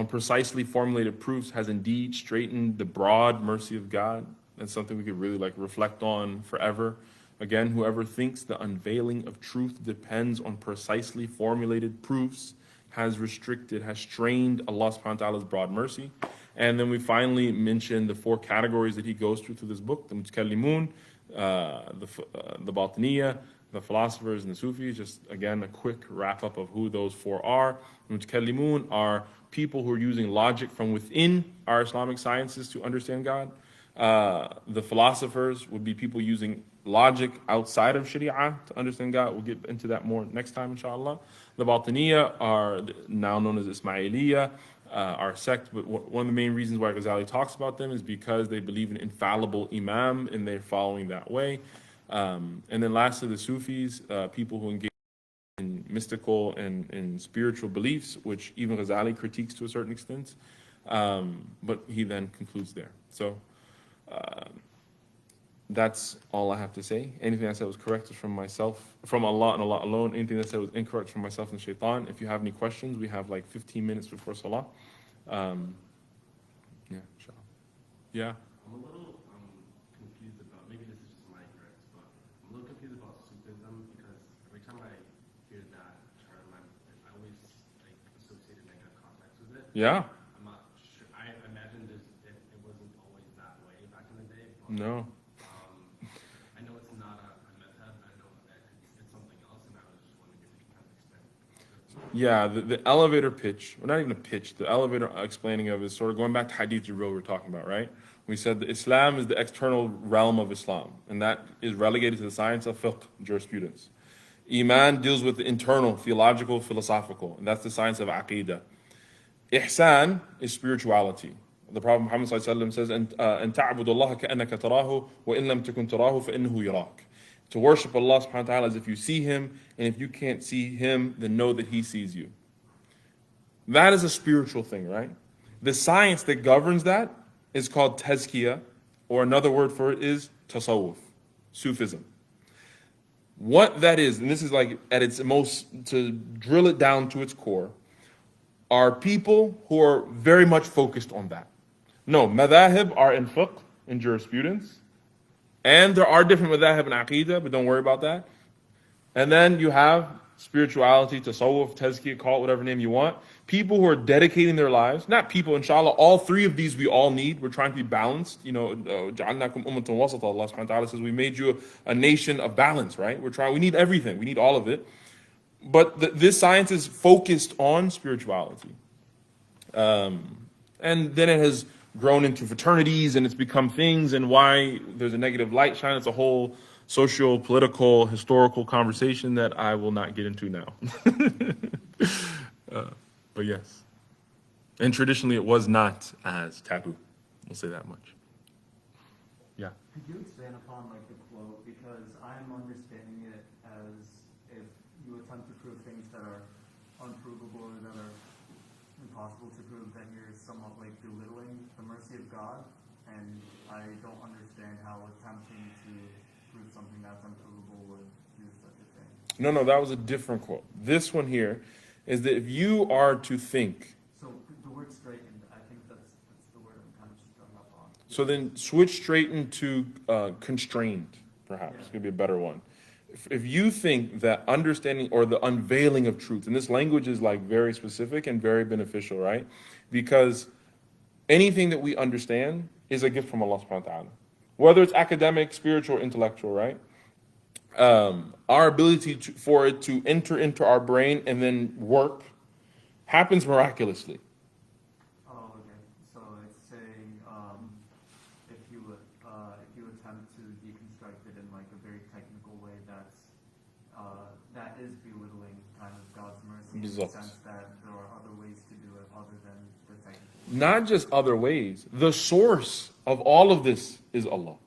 precisely formulated proofs has indeed straightened the broad mercy of God. That's something we could really reflect on forever. Again, whoever thinks the unveiling of truth depends on precisely formulated proofs has strained Allah subhanahu wa ta'ala's broad mercy. And then we finally mentioned the four categories that he goes through this book, the mutakallimun, the batiniyya, the philosophers and the Sufis. Just again, a quick wrap up of who those four are. The mutakallimun are people who are using logic from within our Islamic sciences to understand God. The philosophers would be people using logic outside of Sharia to understand God. We'll get into that more next time, inshallah. The Batiniyya are now known as Ismailiyya, our sect, but one of the main reasons why Ghazali talks about them is because they believe in infallible imam and they're following that way. And then lastly, the Sufis, people who engage in mystical and spiritual beliefs, which even Ghazali critiques to a certain extent. But he then concludes there. So that's all I have to say. Anything I said was correct was from myself, from Allah and Allah alone. Anything I said was incorrect from myself and shaitan. If you have any questions, we have like 15 minutes before Salah. Yeah, inshallah. Yeah. I'm a little confused about, maybe this is just my ignorance, but I'm a little confused about Sufism because every time I hear that term, I always like associated negative context with it. Yeah. I'm not sure. I imagine it wasn't always that way back in the day. But, No. I know it's not a method. I know that it's something else, and I was just wondering if you can kind of explain. Yeah, the elevator pitch, well, not even a pitch, the elevator explaining of it is sort of going back to Hadith Jibril we were talking about, right? We said that Islam is the external realm of Islam, and that is relegated to the science of fiqh, jurisprudence. Iman deals with the internal, theological, philosophical, and that's the science of aqidah. Ihsan is spirituality. The Prophet Muhammad ﷺ says, "And ta'budu Allah ka'annaka tarahu, wa in lam takun tarahu fa innahu yarak." To worship Allah subhanahu wa ta'ala as if you see Him, and if you can't see Him, then know that He sees you. That is a spiritual thing, right? The science that governs that is called tazkiyah, or another word for it is tasawwuf, Sufism. What that is, and this is like at its most, to drill it down to its core, are people who are very much focused on that. No, madhahib are in fiqh, in jurisprudence, and there are different madhahib in aqidah, but don't worry about that. And then you have spirituality, tasawwuf, tazkiyah, call it whatever name you want. People who are dedicating their lives, not people, inshallah, all three of these we all need. We're trying to be balanced. You know, جَعَلْنَاكُمْ أُمَّةً وَسَطًا. Allah subhanahu wa ta'ala says we made you a nation of balance, right? We need everything. We need all of it. But this science is focused on spirituality. And then it has grown into fraternities and it's become things, and why there's a negative light shine. It's a whole social, political, historical conversation that I will not get into now. But yes. And traditionally it was not as taboo. We'll say that much. Yeah. Could you expand upon like the quote? Because I'm understanding it as if you attempt to prove things that are unprovable or that are impossible to prove, then you're somewhat like belittling the mercy of God. And I don't understand how attempting to prove something that's unprovable would do such a thing. No, that was a different quote. This one here is that if you are to think. So the word straightened, I think that's the word I'm kind of strung up on. So then switch straightened to constrained, perhaps. It's going to be a better one. If you think that understanding or the unveiling of truth, and this language is like very specific and very beneficial, right? Because anything that we understand is a gift from Allah subhanahu wa ta'ala. Whether it's academic, spiritual, or intellectual, right? Our ability for it to enter into our brain and then work happens miraculously. Oh, okay. So it's saying if you attempt to deconstruct it in like a very technical way, that is belittling kind of God's mercy in the sense that there are other ways to do it other than the technical. Not just other ways. The source of all of this is Allah.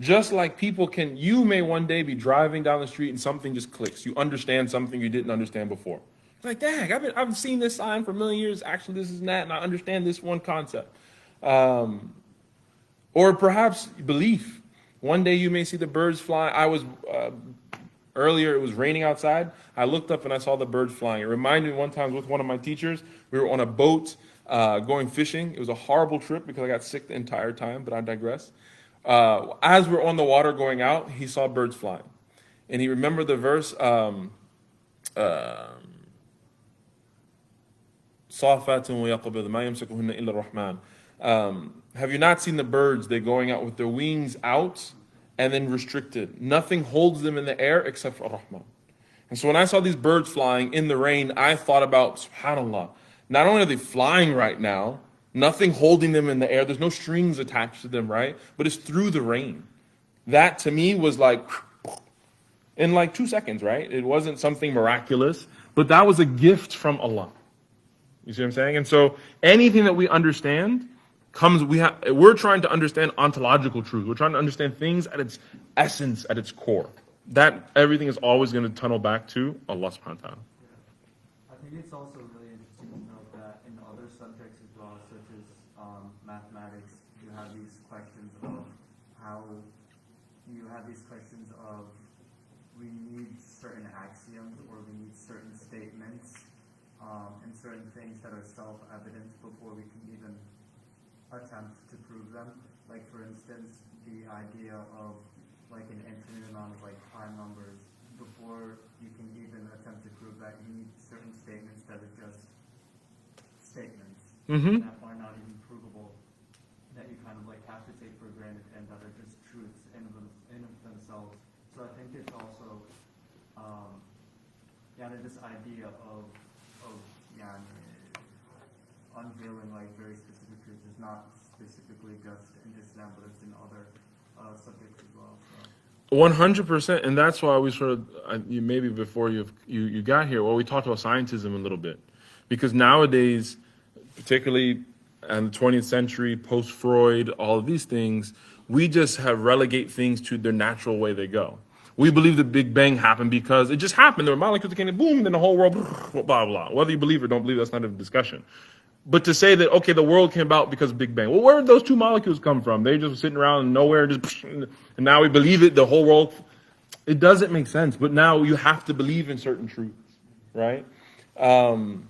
Just like you may one day be driving down the street and something just clicks. You understand something you didn't understand before. Like, dang, I've seen this sign for a million years. Actually, this is that, and I understand this one concept. Or perhaps belief. One day you may see the birds fly. Earlier it was raining outside. I looked up and I saw the birds flying. It reminded me one time with one of my teachers. We were on a boat going fishing. It was a horrible trip because I got sick the entire time, but I digress. As we're on the water going out, he saw birds flying. And he remembered the verse, have you not seen the birds? They're going out with their wings out and then restricted. Nothing holds them in the air except for Ar-Rahman. And so when I saw these birds flying in the rain, I thought about, subhanAllah, not only are they flying right now, nothing holding them in the air. There's no strings attached to them, right? But it's through the rain. That to me was like, in like 2 seconds, right? It wasn't something miraculous, but that was a gift from Allah. You see what I'm saying? And so anything that we understand we're trying to understand ontological truth. We're trying to understand things at its essence, at its core. That everything is always going to tunnel back to Allah subhanahu wa ta'ala. I think it's also really interesting to note that in other subjects as well, such as mathematics. You have these questions of we need certain axioms or we need certain statements and certain things that are self-evident before we can even attempt to prove them. Like for instance, the idea of like an infinite amount of like prime numbers. Before you can even attempt to prove that, you need certain statements that are just statements that are not even provable, that you kind of like have to take for granted and that are just truths in of themselves. So I think it's also this idea of unveiling like very specific truths is not specifically just in Islam, but it's in other subjects as well. So. 100%, and that's why we sort of maybe before you got here, well, we talked about scientism a little bit, because nowadays, particularly in the 20th century, post-Freud, all of these things, we just have relegate things to their natural way they go. We believe the Big Bang happened because it just happened. There were molecules that came in, boom, then the whole world, blah, blah, blah. Whether you believe or don't believe, that's not a discussion. But to say that, okay, the world came about because of Big Bang. Well, where did those two molecules come from? They just were sitting around in nowhere, and now we believe it, the whole world. It doesn't make sense. But now you have to believe in certain truths, right? And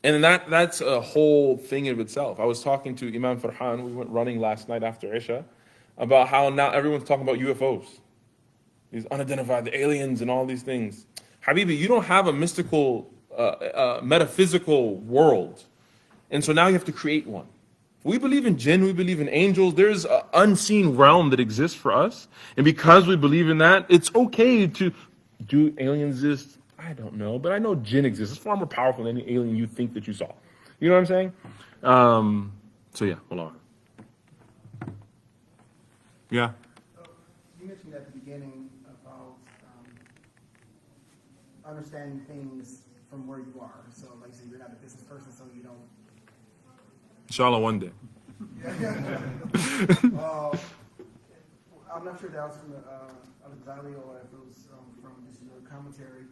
that's a whole thing in itself. I was talking to Imam Farhan, we went running last night after Iḥyā, about how now everyone's talking about UFOs. These unidentified, the aliens and all these things. Habibi, you don't have a mystical, metaphysical world. And so now you have to create one. We believe in jinn, we believe in angels. There's an unseen realm that exists for us. And because we believe in that, it's okay to, do aliens exist? I don't know, but I know jinn exists. It's far more powerful than any alien you think that you saw. You know what I'm saying? So yeah, hold on. Yeah. You mentioned at the beginning about understanding things from where you are. So like you said, you're not a business person, so you don't. Inshallah, one day. I'm not sure if that was from al-Ghazāli or if it was from just your commentary,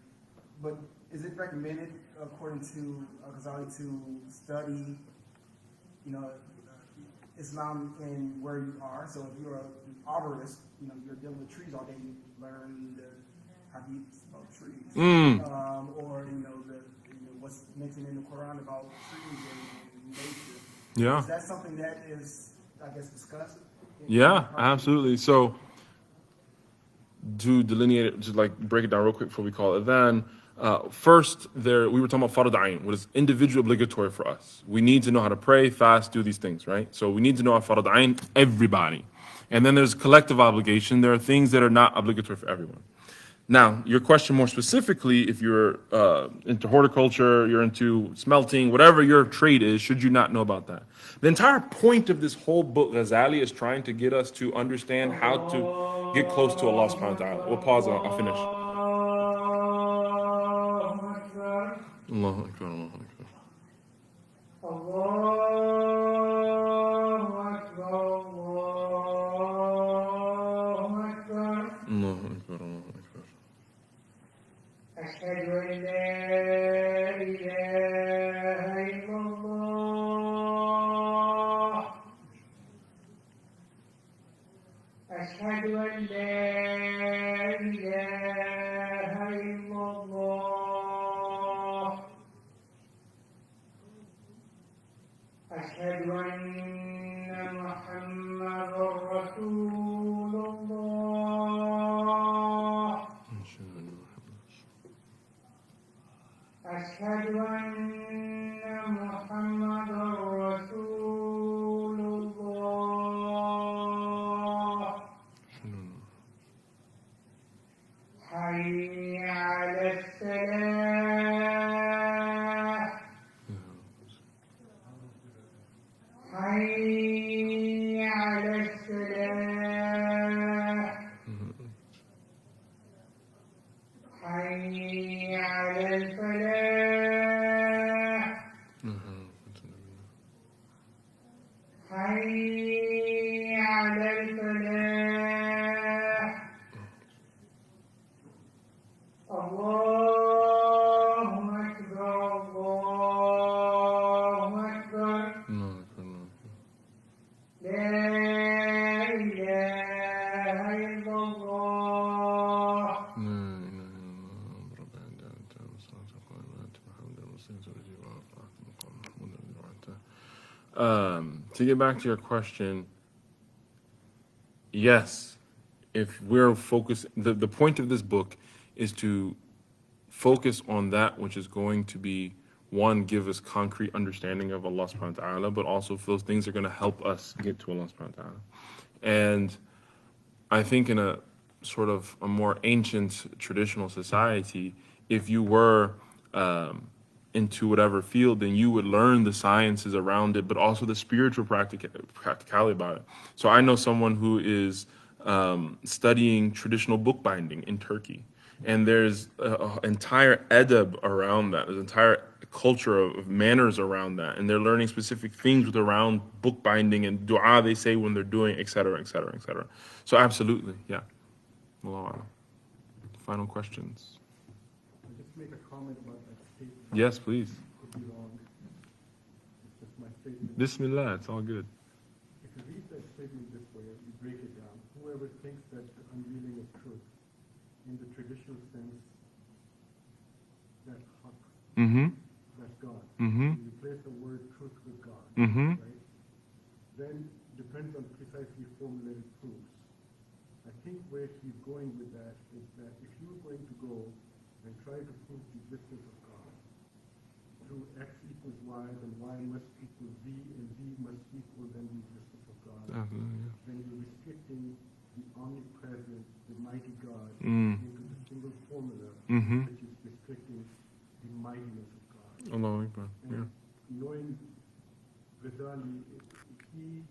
but is it recommended, according to al-Ghazāli, to study, Islam in where you are? So if you're an arborist, you're dealing with trees all day, you learn the hadiths about trees, or what's mentioned in the Quran about trees and nature. Yeah. Is that something that is, I guess, discussed? Yeah, absolutely. So to delineate it, just like break it down real quick before we call it then, first we were talking about farad ayn, what is individual obligatory for us. We need to know how to pray, fast, do these things, right? So we need to know farad ayn, everybody. And then there's collective obligation. There are things that are not obligatory for everyone. Now, your question more specifically, if you're into horticulture, you're into smelting, whatever your trade is, should you not know about that? The entire point of this whole book, Ghazali, is trying to get us to understand how to get close to Allah subhanahu wa ta'ala. We'll pause, I'll finish. Allahu Akbar, Allahu Akbar. Allahu Akbar, Allahu Akbar. أشهد أن لا إله إلا الله أشهد أن لا إله إلا الله أشهد أن محمدا رسول الله أشهد أن محمدا رسول الله حي على الصلاة حي على الصلاة حي على الفلاح حي على الفلاح الله أكبر الله أكبر To get back to your question, yes, if we're focused, the point of this book is to focus on that which is going to be, one, give us concrete understanding of Allah subhanahu wa ta'ala, but also those things are going to help us get to Allah subhanahu wa ta'ala. And I think in a sort of a more ancient traditional society, if you were into whatever field, then you would learn the sciences around it, but also the spiritual practicality about it. So I know someone who is studying traditional bookbinding in Turkey, and there's an entire adab around that. There's an entire culture of manners around that, and they're learning specific things around bookbinding and dua they say when they're doing, et cetera, et cetera, et cetera. So absolutely, yeah. Wallahu a'lam. Final questions? I'll just make a comment about that statement. Yes, please. Could be wrong. It's just my statement. Bismillah, it's all good. If you read that statement this way, you break it down. Whoever thinks that the unveiling of truth, in the traditional sense, that's haq, Mm-hmm. that's God. Mm-hmm. You replace the word truth with God, Mm-hmm. right? Then depends on precisely formulated proofs. I think where he's going with that is that if you're going to go and try to prove the existence of God through X equals Y, then Y must equal Z, and Z must equal then the existence of God, Absolutely, then you're restricting the omnipresent, the mighty God Mm. into the single formula, Mm-hmm. which is restricting the mightiness of God. Allahu Akbar. Yeah. And knowing Ghazali, he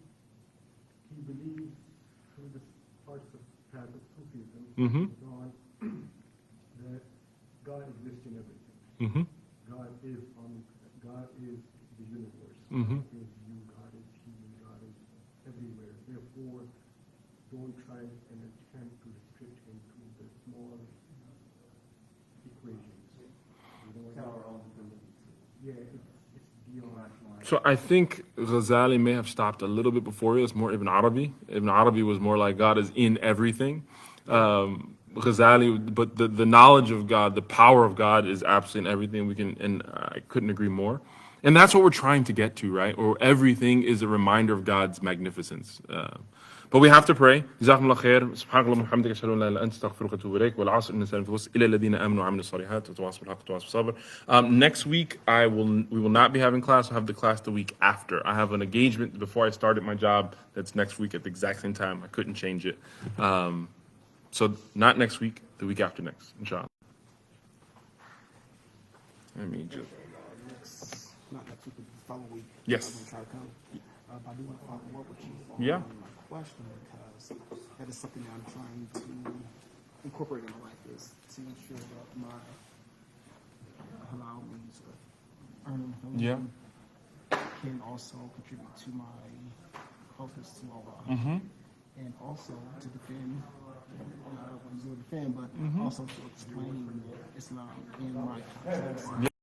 believes through the parts of path of Sufism Mhm. on that God exists in everything. Mm-hmm. God is omnipresent. God is the universe. Mhm. God is you. God is he. God is everywhere. Therefore, don't try and attempt to restrict him to the small equations. Yeah, it's beyond. So I think Ghazali may have stopped a little bit before you. It's more Ibn Arabi. Ibn Arabi was more like God is in everything. Ghazali, but the knowledge of God, the power of God is absolutely in everything. We can, and I couldn't agree more. And that's what we're trying to get to, right? Or everything is a reminder of God's magnificence. But we have to pray. جزاكم الله خير. سبحانك اللهم وبحمدك أشهد أن لا إله إلا أنت أستغفرك وأتوب إليك والعصر إن الإنسان لفي خسر إلا الذين آمنوا وعملوا الصالحات وتواصوا بالحق وتواصوا بالصبر. Next week we will not be having class. I'll have the class the week after. I have an engagement before I started my job that's next week at the exact same time. I couldn't change it. So not next week, the week after next, inshallah. Let me just. Not next week, but the following week. Yes. I'm gonna try to come. But I do want to follow up with you on Yeah. my question because that is something that I'm trying to incorporate in my life is to ensure that my halal means of earning Yeah. can also contribute to my focus to Allah. Mm-hmm. And also to defend, not only to defend, but also to explain Islam in my context.